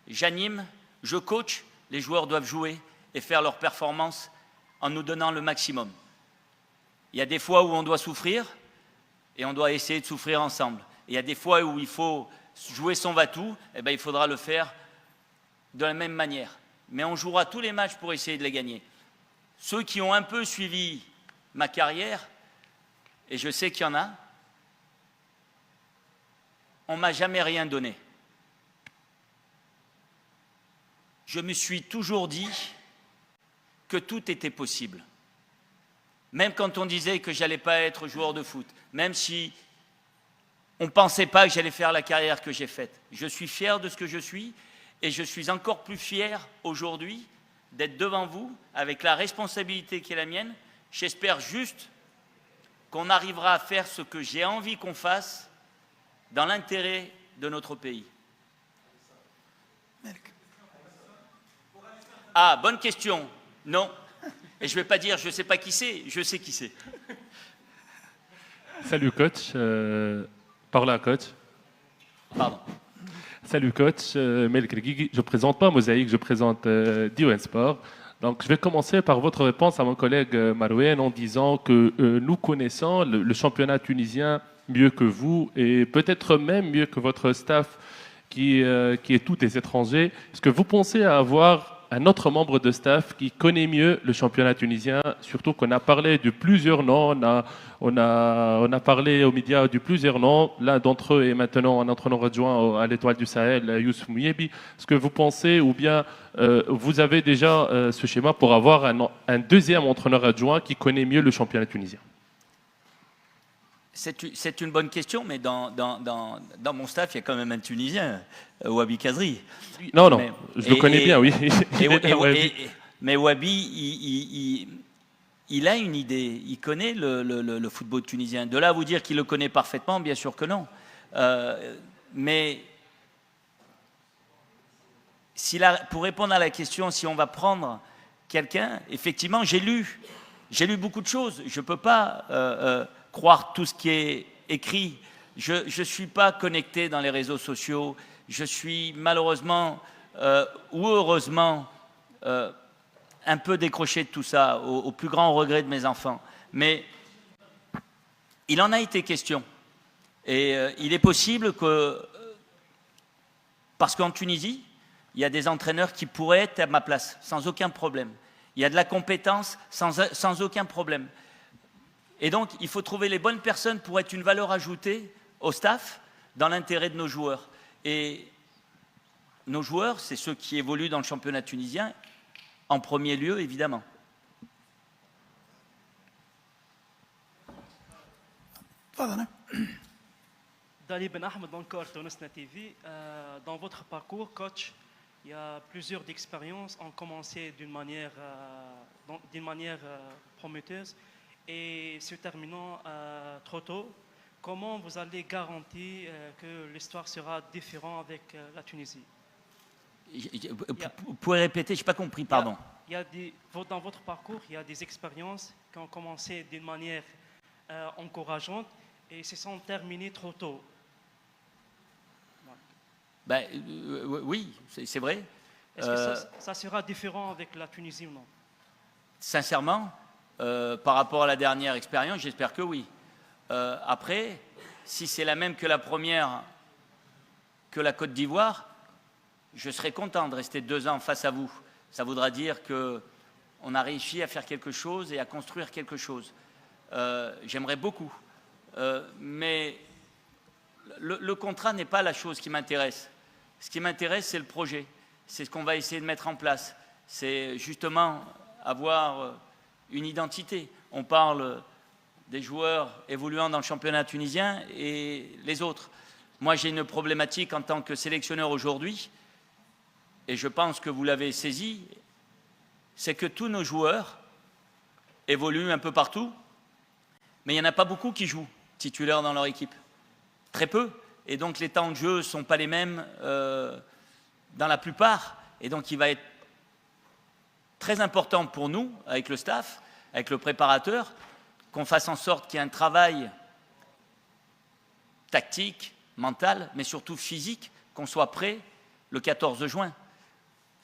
j'anime, je coach, les joueurs doivent jouer et faire leur performance en nous donnant le maximum. Il y a des fois où on doit souffrir et on doit essayer de souffrir ensemble. Et il y a des fois où il faut jouer son va-tout, et il faudra le faire de la même manière. Mais on jouera tous les matchs pour essayer de les gagner. Ceux qui ont un peu suivi ma carrière, et je sais qu'il y en a, on ne m'a jamais rien donné. Je me suis toujours dit que tout était possible. Même quand on disait que je n'allais pas être joueur de foot, même si on ne pensait pas que j'allais faire la carrière que j'ai faite. Je suis fier de ce que je suis Et je suis encore plus fier aujourd'hui d'être devant vous avec la responsabilité qui est la mienne. J'espère juste qu'on arrivera à faire ce que j'ai envie qu'on fasse dans l'intérêt de notre pays. Ah, bonne question. Non. Et je ne vais pas dire je ne sais pas qui c'est, je sais qui c'est. Salut coach, parle à coach. Pardon. Salut coach, Melk Reguigui. Je ne présente pas Mosaïque, je présente DON Sport. Donc je vais commencer par votre réponse à mon collègue Marouane en disant que nous connaissons le championnat tunisien mieux que vous et peut-être même mieux que votre staff qui est tous des étrangers. Est-ce que vous pensez avoir un autre membre de staff qui connaît mieux le championnat tunisien, surtout qu'on a parlé de plusieurs noms, on a parlé aux médias de plusieurs noms, l'un d'entre eux est maintenant un entraîneur adjoint à l'Étoile du Sahel, Youssef Mouyebi. Est-ce que vous pensez, ou bien vous avez déjà ce schéma pour avoir un deuxième entraîneur adjoint qui connaît mieux le championnat tunisien? C'est une bonne question, mais dans mon staff, il y a quand même un Tunisien, Wabi Kazri. Non, je le connais bien, oui. Mais Wabi, il a une idée, il connaît le football tunisien. De là à vous dire qu'il le connaît parfaitement, bien sûr que non. Mais pour répondre à la question, si on va prendre quelqu'un, effectivement, j'ai lu beaucoup de choses. Je ne peux pas croire tout ce qui est écrit. Je ne suis pas connecté dans les réseaux sociaux. Je suis malheureusement ou heureusement un peu décroché de tout ça, au plus grand regret de mes enfants. Mais il en a été question. Et il est possible que, parce qu'en Tunisie, il y a des entraîneurs qui pourraient être à ma place, sans aucun problème. Il y a de la compétence sans aucun problème. Et donc, il faut trouver les bonnes personnes pour être une valeur ajoutée au staff dans l'intérêt de nos joueurs. Et nos joueurs, c'est ceux qui évoluent dans le championnat tunisien, en premier lieu, évidemment. Dali Ben Ahmed, encore Tonosna TV. Dans votre parcours, coach, il y a plusieurs expériences ont commencé d'une manière prometteuse et se terminant trop tôt. Comment vous allez garantir que l'histoire sera différente avec la Tunisie? Vous pouvez répéter, je n'ai pas compris, pardon. Dans votre parcours, il y a des expériences qui ont commencé d'une manière encourageante et se sont terminées trop tôt. Ben, oui, c'est vrai. Est-ce que ça sera différent avec la Tunisie ou non? Sincèrement, par rapport à la dernière expérience, j'espère que oui. Après, si c'est la même que la première, que la Côte d'Ivoire, je serai content de rester 2 ans face à vous. Ça voudra dire qu'on a réussi à faire quelque chose et à construire quelque chose. J'aimerais beaucoup. Mais le contrat n'est pas la chose qui m'intéresse. Ce qui m'intéresse, c'est le projet. C'est ce qu'on va essayer de mettre en place. C'est justement avoir une identité. On parle des joueurs évoluant dans le championnat tunisien et les autres. Moi, j'ai une problématique en tant que sélectionneur aujourd'hui, et je pense que vous l'avez saisi, c'est que tous nos joueurs évoluent un peu partout, mais il n'y en a pas beaucoup qui jouent titulaires dans leur équipe. Très peu. Et donc les temps de jeu ne sont pas les mêmes dans la plupart. Et donc il va être très important pour nous, avec le staff, avec le préparateur, qu'on fasse en sorte qu'il y ait un travail tactique, mental, mais surtout physique, qu'on soit prêt le 14 juin.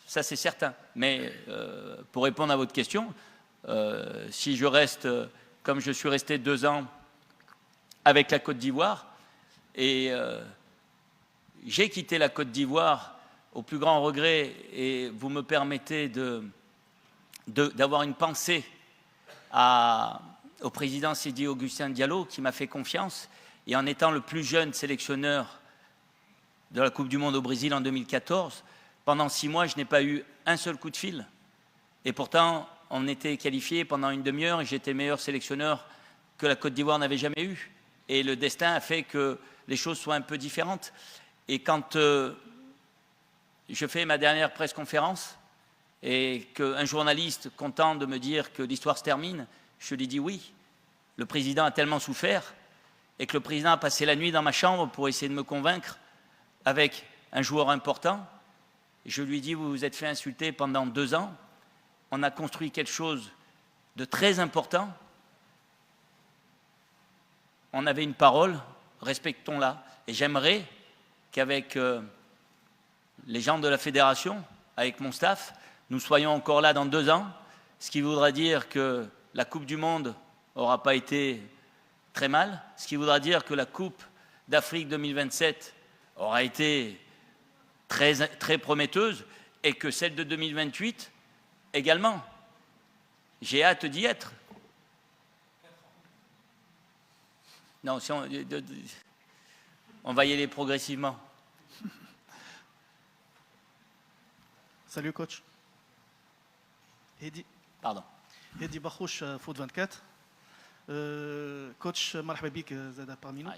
Ça, c'est certain. Mais pour répondre à votre question, si je reste, comme je suis resté 2 ans avec la Côte d'Ivoire, et j'ai quitté la Côte d'Ivoire au plus grand regret, et vous me permettez d'avoir une pensée au président Sidi Augustin Diallo, qui m'a fait confiance, et en étant le plus jeune sélectionneur de la Coupe du Monde au Brésil en 2014, pendant 6 mois, je n'ai pas eu un seul coup de fil. Et pourtant, on était qualifiés pendant une demi-heure et j'étais meilleur sélectionneur que la Côte d'Ivoire n'avait jamais eu. Et le destin a fait que les choses soient un peu différentes. Et quand je fais ma dernière presse conférence et qu'un journaliste content de me dire que l'histoire se termine, je lui dis oui. Le président a tellement souffert et que le président a passé la nuit dans ma chambre pour essayer de me convaincre avec un joueur important. Je lui dis, vous vous êtes fait insulter pendant 2 ans. On a construit quelque chose de très important. On avait une parole, respectons-la. Et j'aimerais qu'avec les gens de la fédération, avec mon staff, nous soyons encore là dans 2 ans, ce qui voudra dire que la Coupe du Monde n'aura pas été très mal, ce qui voudra dire que la Coupe d'Afrique 2027 aura été très prometteuse et que celle de 2028 également. J'ai hâte d'y être. Non, si on va y aller progressivement. Salut coach. Hedi. Pardon. Hedi Bakhouch, Foot 24. Coach, marhaba bik Zada parmi nous.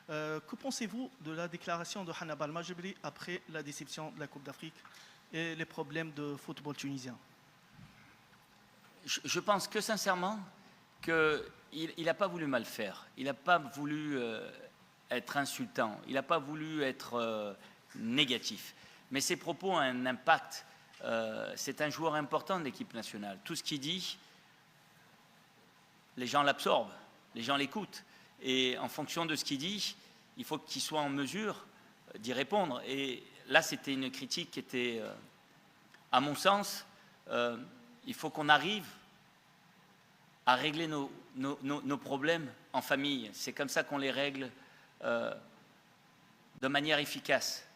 Que pensez-vous de la déclaration de Hannibal Majbri après la déception de la Coupe d'Afrique et les problèmes de football tunisien? Je pense que sincèrement qu'il n'a pas voulu mal faire. Il n'a pas voulu être insultant. Il n'a pas voulu être négatif. Mais ses propos ont un impact. C'est un joueur important de l'équipe nationale. Tout ce qu'il dit, les gens l'absorbent, les gens l'écoutent. Et en fonction de ce qu'il dit, il faut qu'il soit en mesure d'y répondre. Et là, c'était une critique qui était, à mon sens, il faut qu'on arrive à régler nos problèmes en famille. C'est comme ça qu'on les règle de manière efficace.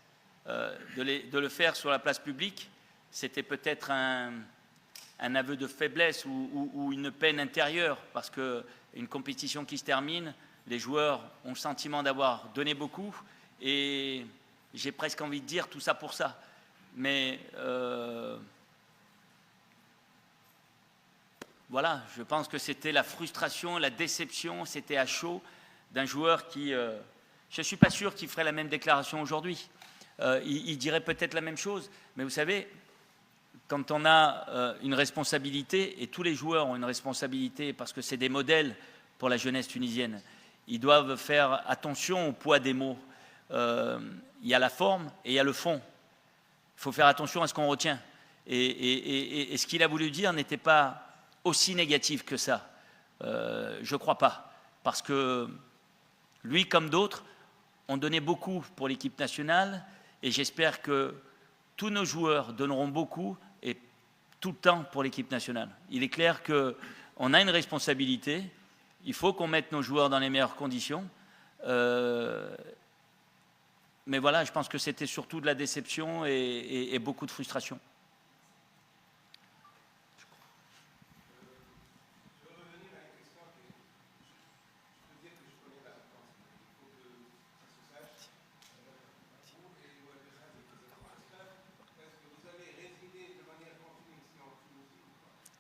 De le faire sur la place publique, c'était peut-être un aveu de faiblesse ou une peine intérieure, parce qu'une compétition qui se termine, les joueurs ont le sentiment d'avoir donné beaucoup, et j'ai presque envie de dire tout ça pour ça. Mais voilà, je pense que c'était la frustration, la déception, c'était à chaud d'un joueur qui... je ne suis pas sûr qu'il ferait la même déclaration aujourd'hui. Il dirait peut-être la même chose, mais vous savez, quand on a une responsabilité, et tous les joueurs ont une responsabilité parce que c'est des modèles pour la jeunesse tunisienne, ils doivent faire attention au poids des mots. Il y a la forme et il y a le fond. Il faut faire attention à ce qu'on retient. Et ce qu'il a voulu dire n'était pas aussi négatif que ça. Je ne crois pas. Parce que lui, comme d'autres, ont donné beaucoup pour l'équipe nationale, et j'espère que tous nos joueurs donneront beaucoup et tout le temps pour l'équipe nationale. Il est clair qu'on a une responsabilité, il faut qu'on mette nos joueurs dans les meilleures conditions. Mais voilà, je pense que c'était surtout de la déception et beaucoup de frustration.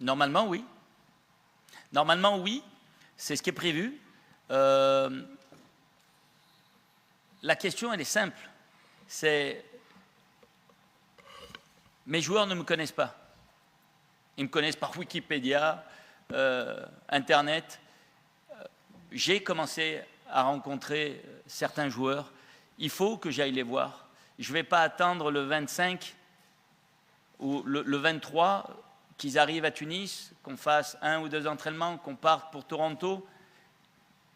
Normalement, oui. Normalement, oui. C'est ce qui est prévu. La question, elle est simple. C'est... Mes joueurs ne me connaissent pas. Ils me connaissent par Wikipédia, Internet. J'ai commencé à rencontrer certains joueurs. Il faut que j'aille les voir. Je ne vais pas attendre le 25 ou le 23 qu'ils arrivent à Tunis, qu'on fasse 1 ou 2 entraînements, qu'on parte pour Toronto.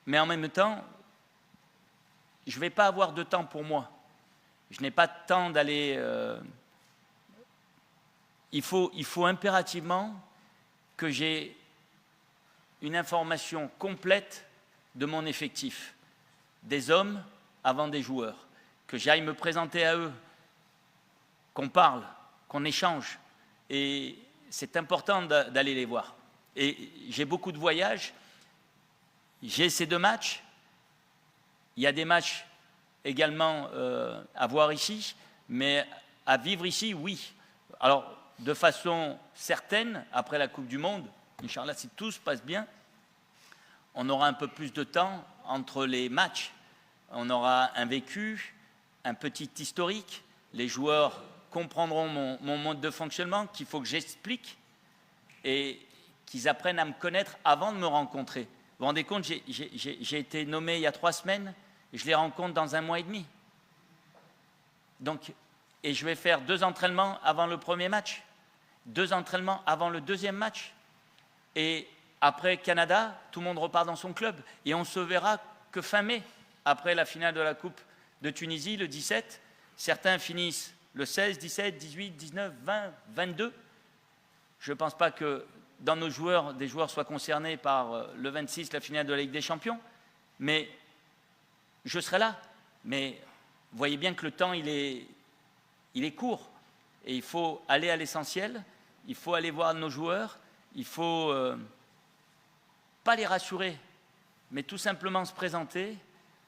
Mais en même temps, je ne vais pas avoir de temps pour moi. Je n'ai pas de temps d'aller... Il faut impérativement que j'ai une information complète de mon effectif, des hommes avant des joueurs, que j'aille me présenter à eux, qu'on parle, qu'on échange. Et c'est important d'aller les voir. Et j'ai beaucoup de voyages. J'ai ces 2 matchs. Il y a des matchs également à voir ici, mais à vivre ici, oui. Alors, de façon certaine, après la Coupe du Monde, Inch'Allah, si tout se passe bien, on aura un peu plus de temps entre les matchs. On aura un vécu, un petit historique. Les joueurs comprendront mon mode de fonctionnement, qu'il faut que j'explique et qu'ils apprennent à me connaître avant de me rencontrer. Vous vous rendez compte, j'ai été nommé il y a 3 semaines, et je les rencontre dans 1 mois et demi. Donc, et je vais faire 2 entraînements avant le premier match, 2 entraînements avant le deuxième match. Et après Canada, tout le monde repart dans son club. Et on se verra que fin mai, après la finale de la Coupe de Tunisie, le 17. Certains finissent le 16, 17, 18, 19, 20, 22. Je ne pense pas que dans nos joueurs, des joueurs soient concernés par le 26, la finale de la Ligue des Champions. Mais je serai là. Mais vous voyez bien que le temps, il est court. Et il faut aller à l'essentiel. Il faut aller voir nos joueurs. Il faut pas les rassurer, mais tout simplement se présenter.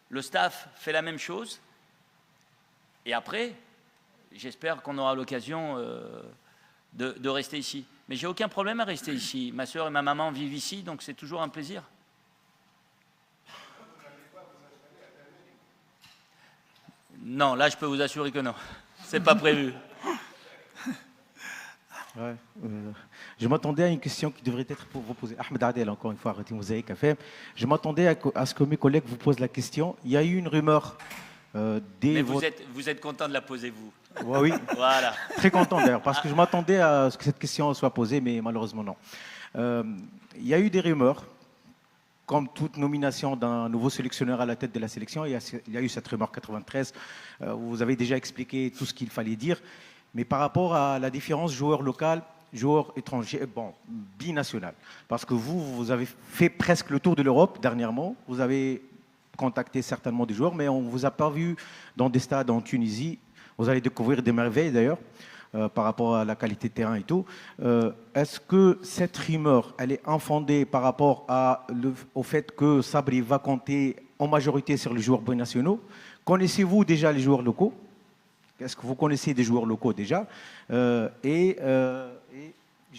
Le staff fait la même chose. Et après, j'espère qu'on aura l'occasion de rester ici. Mais j'ai aucun problème à rester ici. Ma sœur et ma maman vivent ici, donc c'est toujours un plaisir. Non, là, je peux vous assurer que non. C'est pas prévu. Ouais, je m'attendais à une question qui devrait être pour vous poser. Ahmed Adel, encore une fois, Radio Mosaïque FM. Je m'attendais à ce que mes collègues vous posent la question. Il y a eu une rumeur Mais vous êtes content de la poser, vous. Ouais, oui, voilà. Très content d'ailleurs, parce que je m'attendais à ce que cette question soit posée, mais malheureusement non. Il y a eu des rumeurs, comme toute nomination d'un nouveau sélectionneur à la tête de la sélection. Il y a eu cette rumeur 93. Vous avez déjà expliqué tout ce qu'il fallait dire. Mais par rapport à la différence joueur local, joueur étranger, bon, binational. Parce que vous avez fait presque le tour de l'Europe dernièrement. Vous avez contacté certainement des joueurs, mais on ne vous a pas vu dans des stades en Tunisie. Vous allez découvrir des merveilles d'ailleurs, par rapport à la qualité de terrain et tout. Est-ce que cette rumeur, elle est infondée par rapport au fait que Sabri va compter en majorité sur les joueurs binationaux? Connaissez-vous déjà les joueurs locaux? Est-ce que vous connaissez des joueurs locaux déjà? J'ai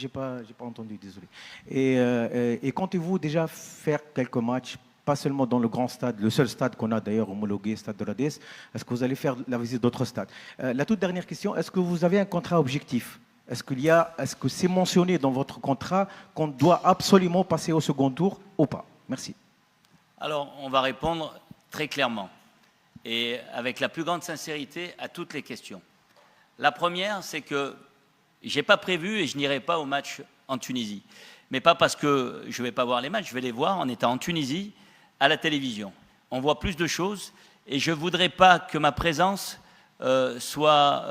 pas entendu, désolé. Et comptez-vous déjà faire quelques matchs, pas seulement dans le grand stade, le seul stade qu'on a d'ailleurs homologué, Stade de la Déesse? Est-ce que vous allez faire la visite d'autres stades? La toute dernière question, est-ce que vous avez un contrat objectif? Est-ce que c'est mentionné dans votre contrat qu'on doit absolument passer au second tour ou pas? Merci. Alors, on va répondre très clairement et avec la plus grande sincérité à toutes les questions. La première, c'est que je n'ai pas prévu et je n'irai pas au match en Tunisie. Mais pas parce que je ne vais pas voir les matchs, je vais les voir en étant en Tunisie, à la télévision. On voit plus de choses et je ne voudrais pas que ma présence soit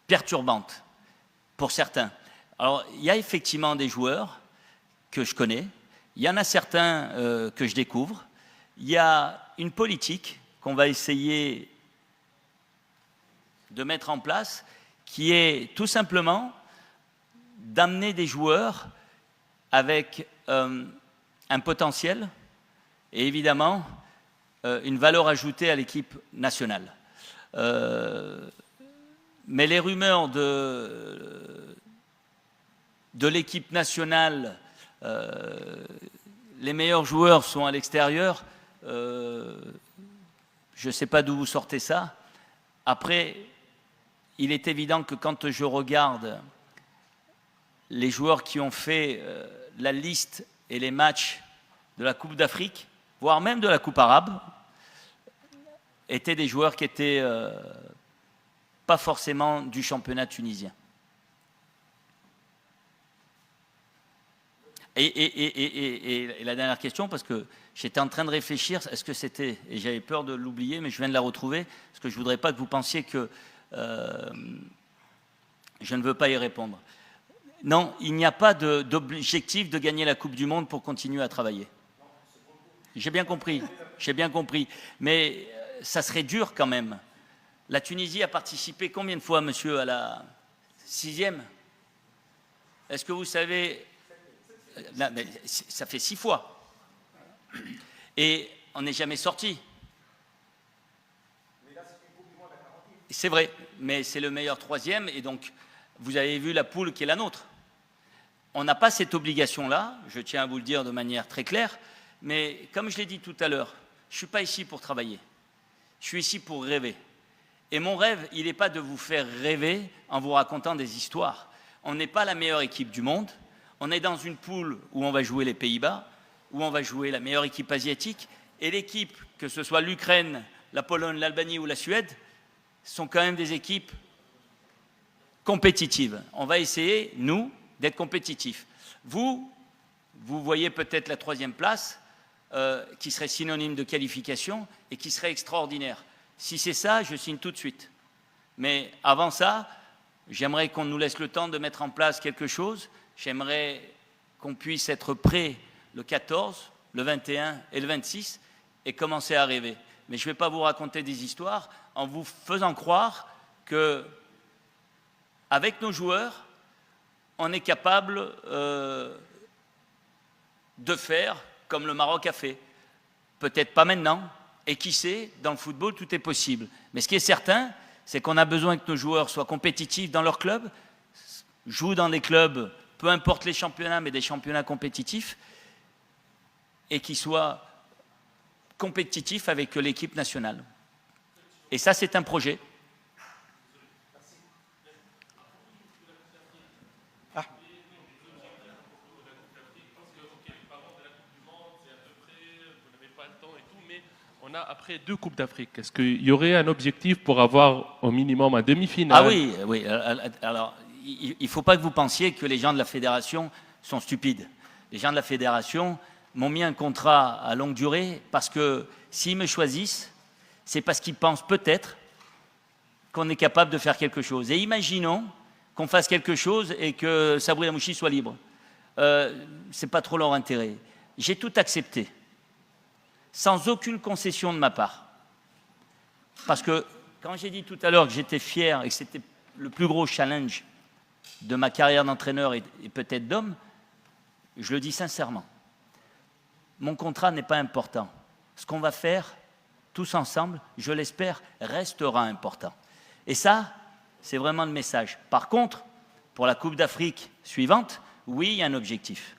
perturbante pour certains. Alors, il y a effectivement des joueurs que je connais, il y en a certains que je découvre, il y a une politique qu'on va essayer de mettre en place qui est tout simplement d'amener des joueurs avec un potentiel et évidemment une valeur ajoutée à l'équipe nationale. Mais les rumeurs de l'équipe nationale, les meilleurs joueurs sont à l'extérieur, je ne sais pas d'où vous sortez ça. Après, il est évident que quand je regarde les joueurs qui ont fait la liste et les matchs de la Coupe d'Afrique, voire même de la Coupe arabe, étaient des joueurs qui étaient pas forcément du championnat tunisien. Et la dernière question, parce que j'étais en train de réfléchir, est-ce que c'était, et j'avais peur de l'oublier, mais je viens de la retrouver, parce que je ne voudrais pas que vous pensiez que je ne veux pas y répondre. Non, il n'y a pas d'objectif de gagner la Coupe du Monde pour continuer à travailler. J'ai bien compris, mais ça serait dur quand même. La Tunisie a participé combien de fois, monsieur, à la 6e? Est-ce que vous savez... Non, mais ça fait 6 fois. Et on n'est jamais sorti. C'est vrai, mais c'est le meilleur 3e, et donc vous avez vu la poule qui est la nôtre. On n'a pas cette obligation-là, je tiens à vous le dire de manière très claire, mais comme je l'ai dit tout à l'heure, je ne suis pas ici pour travailler. Je suis ici pour rêver. Et mon rêve, il n'est pas de vous faire rêver en vous racontant des histoires. On n'est pas la meilleure équipe du monde. On est dans une poule où on va jouer les Pays-Bas, où on va jouer la meilleure équipe asiatique. Et l'équipe, que ce soit l'Ukraine, la Pologne, l'Albanie ou la Suède, sont quand même des équipes compétitives. On va essayer, nous, d'être compétitifs. Vous voyez peut-être la 3e place, qui serait synonyme de qualification et qui serait extraordinaire. Si c'est ça, je signe tout de suite. Mais avant ça, j'aimerais qu'on nous laisse le temps de mettre en place quelque chose. J'aimerais qu'on puisse être prêt le 14, le 21 et le 26 et commencer à rêver. Mais je ne vais pas vous raconter des histoires en vous faisant croire que, avec nos joueurs, on est capable de faire comme le Maroc a fait. Peut-être pas maintenant, et qui sait, dans le football, tout est possible. Mais ce qui est certain, c'est qu'on a besoin que nos joueurs soient compétitifs dans leur club, jouent dans des clubs, peu importe les championnats, mais des championnats compétitifs, et qu'ils soient compétitifs avec l'équipe nationale. Et ça, c'est un projet. On a après 2 Coupes d'Afrique. Est-ce qu'il y aurait un objectif pour avoir au minimum un demi-finale? Ah oui, oui. Alors, il ne faut pas que vous pensiez que les gens de la fédération sont stupides. Les gens de la fédération m'ont mis un contrat à longue durée parce que s'ils me choisissent, c'est parce qu'ils pensent peut-être qu'on est capable de faire quelque chose. Et imaginons qu'on fasse quelque chose et que Sabri Lamouchi soit libre. Ce n'est pas trop leur intérêt. J'ai tout accepté, sans aucune concession de ma part. Parce que quand j'ai dit tout à l'heure que j'étais fier et que c'était le plus gros challenge de ma carrière d'entraîneur et peut-être d'homme, je le dis sincèrement. Mon contrat n'est pas important. Ce qu'on va faire, tous ensemble, je l'espère, restera important. Et ça, c'est vraiment le message. Par contre, pour la Coupe d'Afrique suivante, oui, il y a un objectif.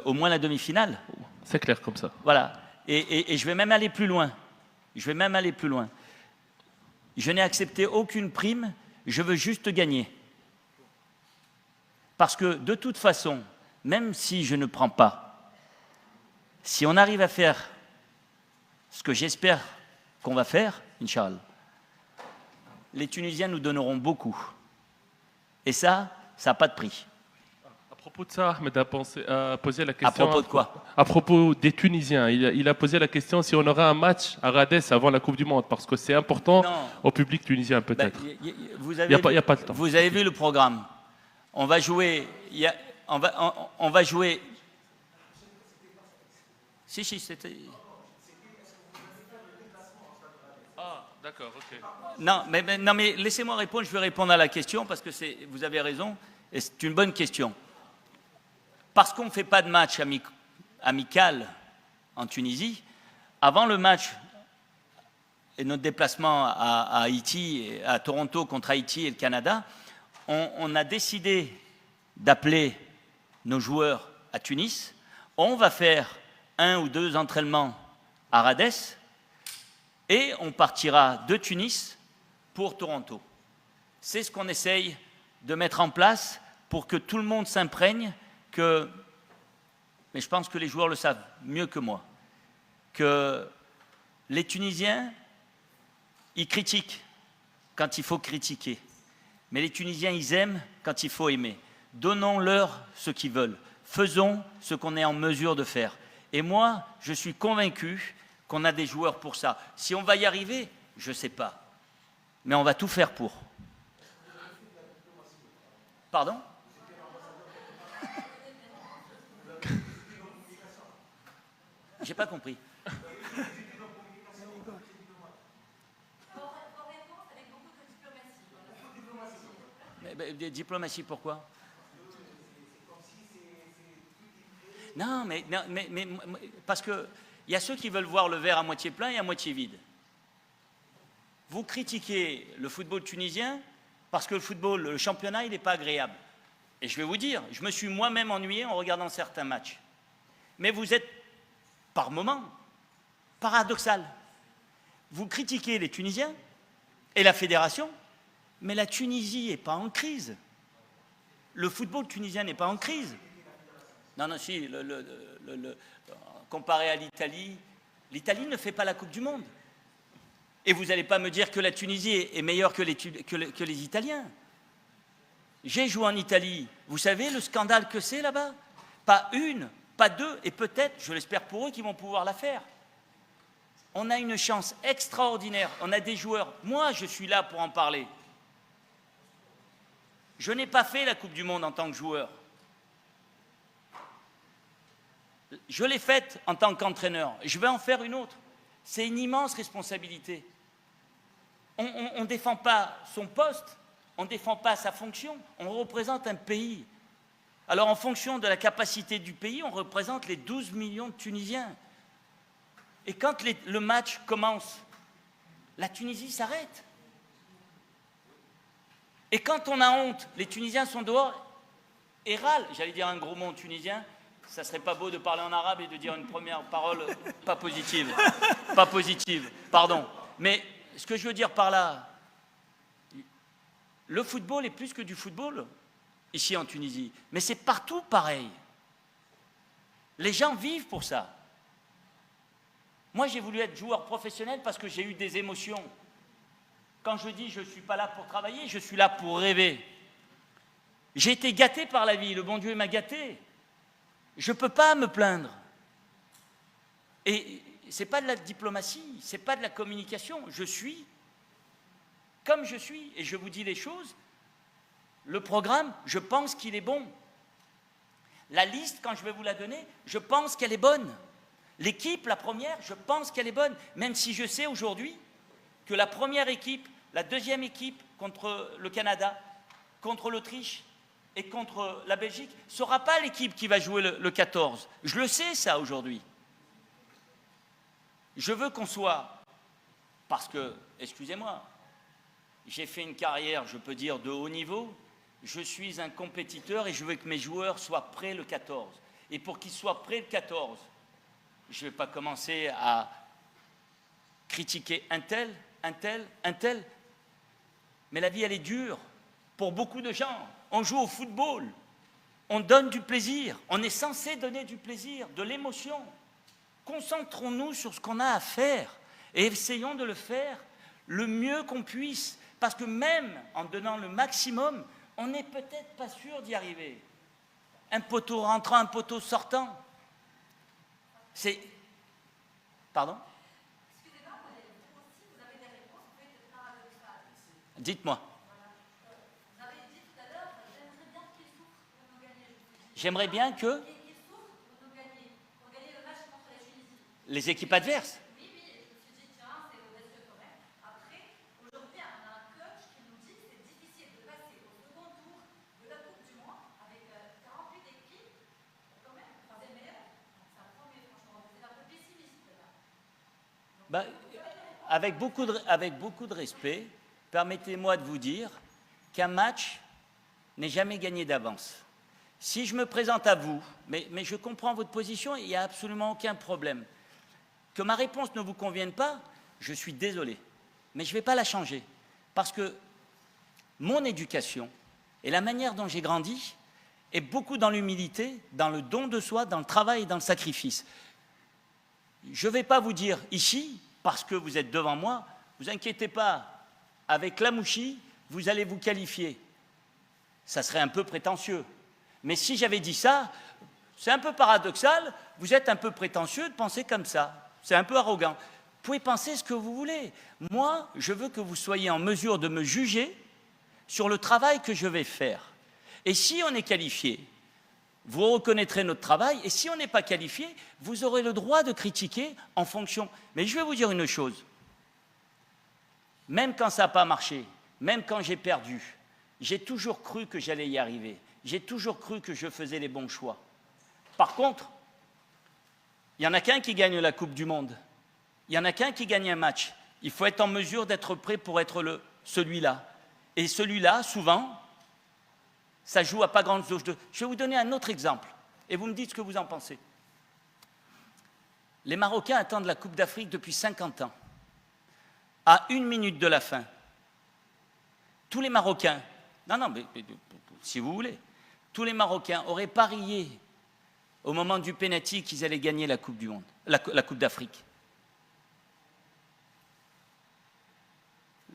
Au moins la demi-finale. C'est clair comme ça. Voilà. Et je vais même aller plus loin. Je n'ai accepté aucune prime, je veux juste gagner. Parce que de toute façon, même si je ne prends pas, si on arrive à faire ce que j'espère qu'on va faire, Inch'Allah, les Tunisiens nous donneront beaucoup. Et ça n'a pas de prix. À propos de ça, Ahmed a posé la question... À propos de quoi? À propos des Tunisiens. Il a posé la question si on aura un match à Radès avant la Coupe du Monde, parce que c'est important au public tunisien peut-être. Il n'y a pas le temps. Vous avez vu le programme. On va jouer... On va jouer... Si, c'était... Ah, d'accord, ok. Non, mais laissez-moi répondre, je vais répondre à la question, parce que vous avez raison, et c'est une bonne question. Parce qu'on ne fait pas de match amical en Tunisie, avant le match et notre déplacement à Haïti, à Toronto contre Haïti et le Canada, on a décidé d'appeler nos joueurs à Tunis. On va faire 1 ou 2 entraînements à Radès et on partira de Tunis pour Toronto. C'est ce qu'on essaye de mettre en place pour que tout le monde s'imprègne que, mais je pense que les joueurs le savent mieux que moi, que les Tunisiens, ils critiquent quand il faut critiquer. Mais les Tunisiens, ils aiment quand il faut aimer. Donnons-leur ce qu'ils veulent. Faisons ce qu'on est en mesure de faire. Et moi, je suis convaincu qu'on a des joueurs pour ça. Si on va y arriver, je ne sais pas. Mais on va tout faire pour. Pardon ? J'ai pas compris. Diplomatie, pourquoi? Non, mais parce qu'il y a ceux qui veulent voir le verre à moitié plein et à moitié vide. Vous critiquez le football tunisien parce que le championnat, il n'est pas agréable. Et je vais vous dire, je me suis moi-même ennuyé en regardant certains matchs. Mais vous êtes, par moments, paradoxal. Vous critiquez les Tunisiens et la fédération, mais la Tunisie n'est pas en crise. Le football tunisien n'est pas en crise. Non, non, si, comparé à l'Italie, l'Italie ne fait pas la Coupe du Monde. Et vous n'allez pas me dire que la Tunisie est meilleure que les Italiens. J'ai joué en Italie. Vous savez le scandale que c'est là-bas? Pas une, pas deux, et peut-être, je l'espère pour eux, qu'ils vont pouvoir la faire. On a une chance extraordinaire. On a des joueurs. Moi, je suis là pour en parler. Je n'ai pas fait la Coupe du Monde en tant que joueur. Je l'ai faite en tant qu'entraîneur. Je vais en faire une autre. C'est une immense responsabilité. On ne défend pas son poste, on ne défend pas sa fonction, on représente un pays. Alors en fonction de la capacité du pays, on représente les 12 millions de Tunisiens. Et quand le match commence, la Tunisie s'arrête. Et quand on a honte, les Tunisiens sont dehors et râlent. J'allais dire un gros mot tunisien, ça serait pas beau de parler en arabe et de dire une première parole pas positive. Pas positive, pardon. Mais ce que je veux dire par là, le football est plus que du football ici en Tunisie. Mais c'est partout pareil. Les gens vivent pour ça. Moi, j'ai voulu être joueur professionnel parce que j'ai eu des émotions. Quand je dis je ne suis pas là pour travailler, je suis là pour rêver. J'ai été gâté par la vie, le bon Dieu m'a gâté. Je ne peux pas me plaindre. Et ce n'est pas de la diplomatie, ce n'est pas de la communication. Je suis comme je suis et je vous dis les choses. Le programme, je pense qu'il est bon. La liste, quand je vais vous la donner, je pense qu'elle est bonne. L'équipe, la première, je pense qu'elle est bonne. Même si je sais aujourd'hui que la première équipe, la deuxième équipe contre le Canada, contre l'Autriche et contre la Belgique, ne sera pas l'équipe qui va jouer le 14. Je le sais ça aujourd'hui. Je veux qu'on soit, parce que, excusez-moi, j'ai fait une carrière, je peux dire, de haut niveau, je suis un compétiteur et je veux que mes joueurs soient prêts le 14. Et pour qu'ils soient prêts le 14, je ne vais pas commencer à critiquer un tel, mais la vie, elle est dure pour beaucoup de gens. On joue au football, on donne du plaisir, on est censé donner du plaisir, de l'émotion. Concentrons-nous sur ce qu'on a à faire et essayons de le faire le mieux qu'on puisse, parce que même en donnant le maximum, on n'est peut-être pas sûr d'y arriver. Un poteau rentrant, un poteau sortant, c'est... Pardon ? Excusez-moi, vous aussi, vous avez des réponses peut-être paradoxales. Dites-moi. Vous avez dit tout à l'heure, j'aimerais bien qu'il souffre pour nous gagner. J'aimerais bien que... Qu'il souffre pour nous gagner, pour gagner le match contre la Tunisie. Les équipes adverses. Oui, je me suis dit, tiens, c'est audacieux quand même. Après, aujourd'hui, on a un coach qui nous dit que c'est difficile de passer au second tour de la Coupe du Monde avec 48 équipes, quand même, troisième meilleur. Ça me promet, franchement, vous êtes un peu pessimiste là. Avec beaucoup de respect, permettez-moi de vous dire qu'un match n'est jamais gagné d'avance. Si je me présente à vous, mais je comprends votre position, il n'y a absolument aucun problème. Que ma réponse ne vous convienne pas, je suis désolé, mais je ne vais pas la changer. Parce que mon éducation et la manière dont j'ai grandi est beaucoup dans l'humilité, dans le don de soi, dans le travail et dans le sacrifice. Je ne vais pas vous dire ici, parce que vous êtes devant moi, vous inquiétez pas, avec Lamouchi, vous allez vous qualifier. Ça serait un peu prétentieux. Mais si j'avais dit ça, c'est un peu paradoxal, vous êtes un peu prétentieux de penser comme ça. C'est un peu arrogant. Vous pouvez penser ce que vous voulez. Moi, je veux que vous soyez en mesure de me juger sur le travail que je vais faire. Et si on est qualifié, vous reconnaîtrez notre travail, et si on n'est pas qualifié, vous aurez le droit de critiquer en fonction. Mais je vais vous dire une chose. Même quand ça n'a pas marché, même quand j'ai perdu, j'ai toujours cru que j'allais y arriver. J'ai toujours cru que je faisais les bons choix. Par contre, il n'y en a qu'un qui gagne la Coupe du Monde. Il n'y en a qu'un qui gagne un match. Il faut être en mesure d'être prêt pour être celui-là. Et celui-là, souvent, ça joue à pas grande jauge de... Je vais vous donner un autre exemple, et vous me dites ce que vous en pensez. Les Marocains attendent la Coupe d'Afrique depuis 50 ans. à 1 minute de la fin, tous les Marocains, non, mais si vous voulez, tous les Marocains auraient parié au moment du penalty qu'ils allaient gagner la Coupe du Monde, la Coupe d'Afrique.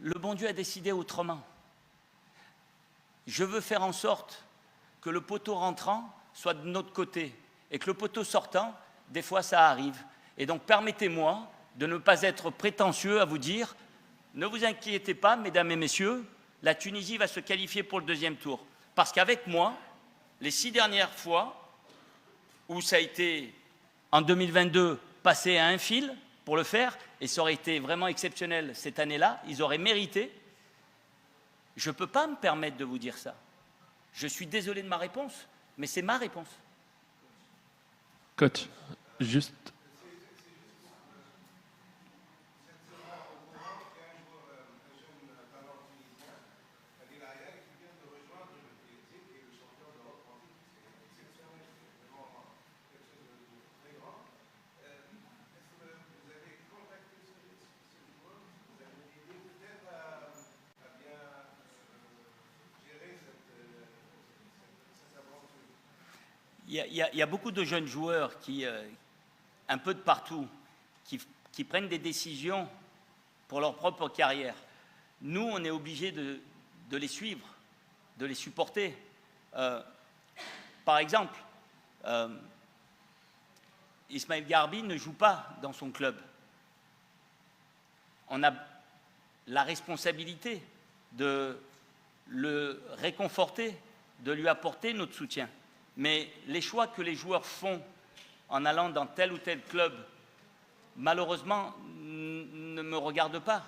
Le bon Dieu a décidé autrement. Je veux faire en sorte que le poteau rentrant soit de notre côté et que le poteau sortant, des fois, ça arrive. Et donc, permettez-moi de ne pas être prétentieux à vous dire « Ne vous inquiétez pas, mesdames et messieurs, la Tunisie va se qualifier pour le 2e tour. » Parce qu'avec moi, les 6 dernières fois où ça a été, en 2022, passé à un fil pour le faire, et ça aurait été vraiment exceptionnel cette année-là, ils auraient mérité. Je ne peux pas me permettre de vous dire ça. Je suis désolé de ma réponse, mais c'est ma réponse. Coach, juste... Il y a beaucoup de jeunes joueurs qui, un peu de partout, qui prennent des décisions pour leur propre carrière. Nous, on est obligés de les suivre, de les supporter. Par exemple, Ismaël Garbi ne joue pas dans son club. On a la responsabilité de le réconforter, de lui apporter notre soutien. Mais les choix que les joueurs font en allant dans tel ou tel club, malheureusement, ne me regardent pas.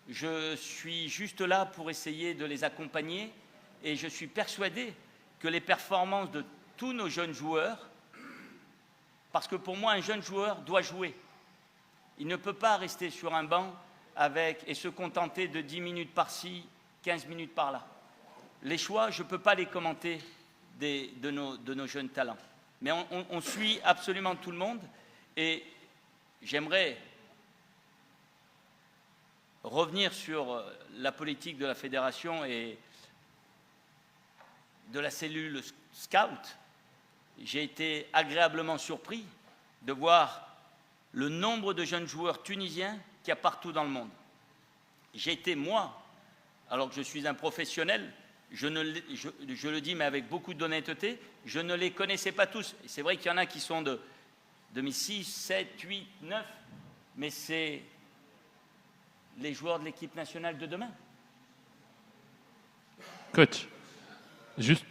Je suis juste là pour essayer de les accompagner et je suis persuadé que les performances de tous nos jeunes joueurs, parce que pour moi, un jeune joueur doit jouer. Il ne peut pas rester sur un banc et se contenter de 10 minutes par-ci, 15 minutes par-là. Les choix, je ne peux pas les commenter de nos jeunes talents. Mais on suit absolument tout le monde et j'aimerais revenir sur la politique de la fédération et de la cellule scout. J'ai été agréablement surpris de voir le nombre de jeunes joueurs tunisiens qu'il y a partout dans le monde. J'ai été, moi, alors que je suis un professionnel, je le dis, mais avec beaucoup d'honnêteté, je ne les connaissais pas tous. C'est vrai qu'il y en a qui sont de 2006, 7, 8, 9, mais c'est les joueurs de l'équipe nationale de demain. Coach, juste...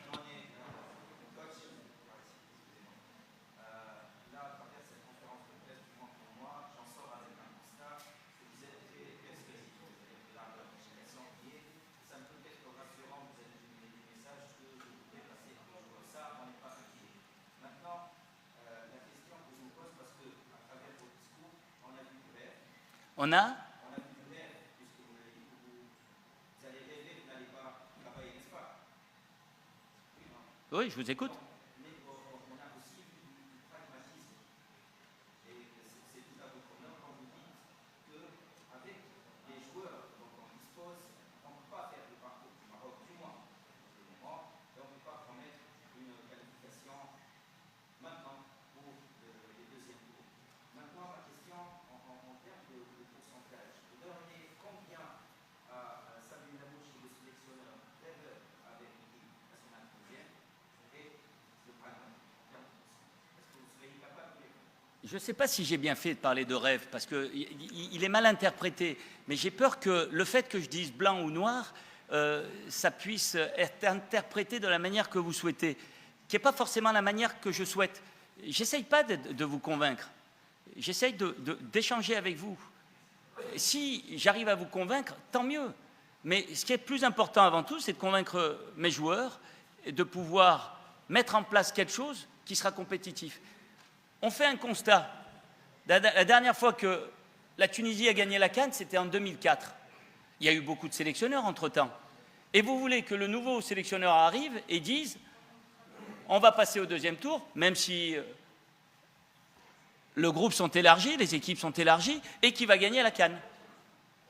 On a Oui, je vous écoute. Je ne sais pas si j'ai bien fait de parler de rêve, parce qu'il est mal interprété, mais j'ai peur que le fait que je dise blanc ou noir, ça puisse être interprété de la manière que vous souhaitez, qui n'est pas forcément la manière que je souhaite. J'essaye pas de vous convaincre, j'essaye d'échanger avec vous. Si j'arrive à vous convaincre, tant mieux. Mais ce qui est plus important avant tout, c'est de convaincre mes joueurs et de pouvoir mettre en place quelque chose qui sera compétitif. On fait un constat. La dernière fois que la Tunisie a gagné la CAN, c'était en 2004. Il y a eu beaucoup de sélectionneurs entre-temps. Et vous voulez que le nouveau sélectionneur arrive et dise « on va passer au 2e tour », même si le groupe sont élargis, les équipes sont élargies, et qui va gagner la CAN.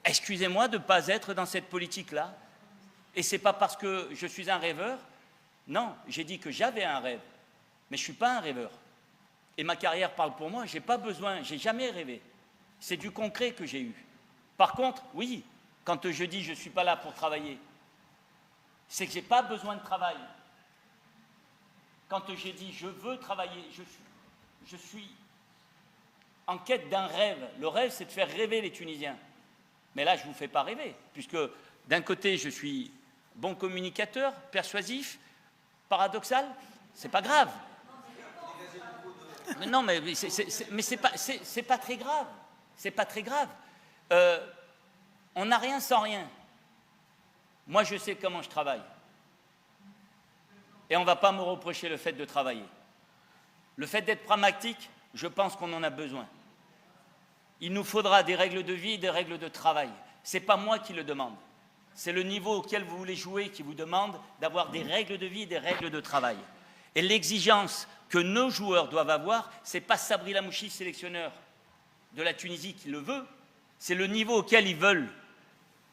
excusez-moi de ne pas être dans cette politique-là. Et ce n'est pas parce que je suis un rêveur. Non, j'ai dit que j'avais un rêve, mais je ne suis pas un rêveur. Et ma carrière parle pour moi, je n'ai pas besoin, je n'ai jamais rêvé. C'est du concret que j'ai eu. Par contre, oui, quand je dis je ne suis pas là pour travailler, c'est que je n'ai pas besoin de travail. Quand j'ai dit je veux travailler, je suis en quête d'un rêve. Le rêve, c'est de faire rêver les Tunisiens. Mais là, je ne vous fais pas rêver, puisque d'un côté, je suis bon communicateur, persuasif, paradoxal, c'est pas grave. Mais non, mais c'est pas très grave. C'est pas très grave. On n'a rien sans rien. Moi, je sais comment je travaille. Et on ne va pas me reprocher le fait de travailler. Le fait d'être pragmatique, je pense qu'on en a besoin. Il nous faudra des règles de vie et des règles de travail. Ce n'est pas moi qui le demande. C'est le niveau auquel vous voulez jouer qui vous demande d'avoir des règles de vie et des règles de travail. Et l'exigence que nos joueurs doivent avoir, ce n'est pas Sabri Lamouchi, sélectionneur de la Tunisie, qui le veut, c'est le niveau auquel ils veulent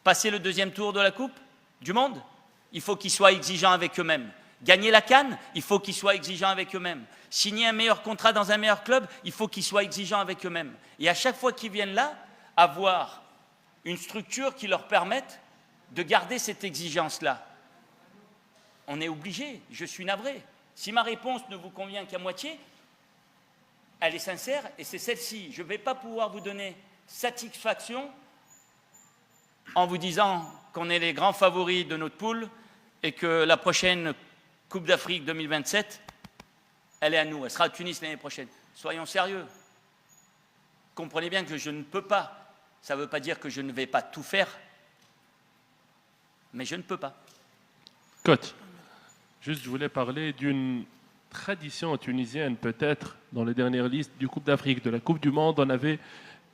passer le deuxième tour de la Coupe du Monde. Il faut qu'ils soient exigeants avec eux-mêmes. Gagner la CAN, il faut qu'ils soient exigeants avec eux-mêmes. Signer un meilleur contrat dans un meilleur club, il faut qu'ils soient exigeants avec eux-mêmes. Et à chaque fois qu'ils viennent là, avoir une structure qui leur permette de garder cette exigence-là. On est obligé, je suis navré. Si ma réponse ne vous convient qu'à moitié, elle est sincère et c'est celle-ci. Je ne vais pas pouvoir vous donner satisfaction en vous disant qu'on est les grands favoris de notre poule et que la prochaine Coupe d'Afrique 2027, elle est à nous, elle sera à Tunis l'année prochaine. Soyons sérieux. Comprenez bien que je ne peux pas. Ça ne veut pas dire que je ne vais pas tout faire, mais je ne peux pas. Coach, juste je voulais parler d'une tradition tunisienne peut-être dans les dernières listes du Coupe d'Afrique, de la Coupe du Monde, on avait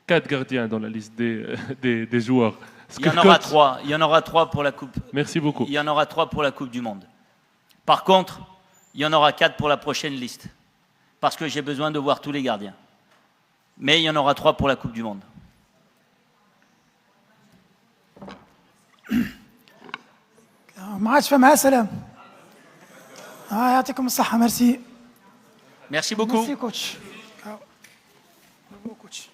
4 gardiens dans la liste des joueurs. Il y en aura 3. Il y en aura 3 pour la Coupe. Merci beaucoup. Il y en aura 3 pour la Coupe du Monde. Par contre, il y en aura 4 pour la prochaine liste. Parce que j'ai besoin de voir tous les gardiens. Mais il y en aura 3 pour la Coupe du Monde. ما عادش فما سلام. يعطيكم الصحة. ميرسي. Merci beaucoup. Merci coach. coach.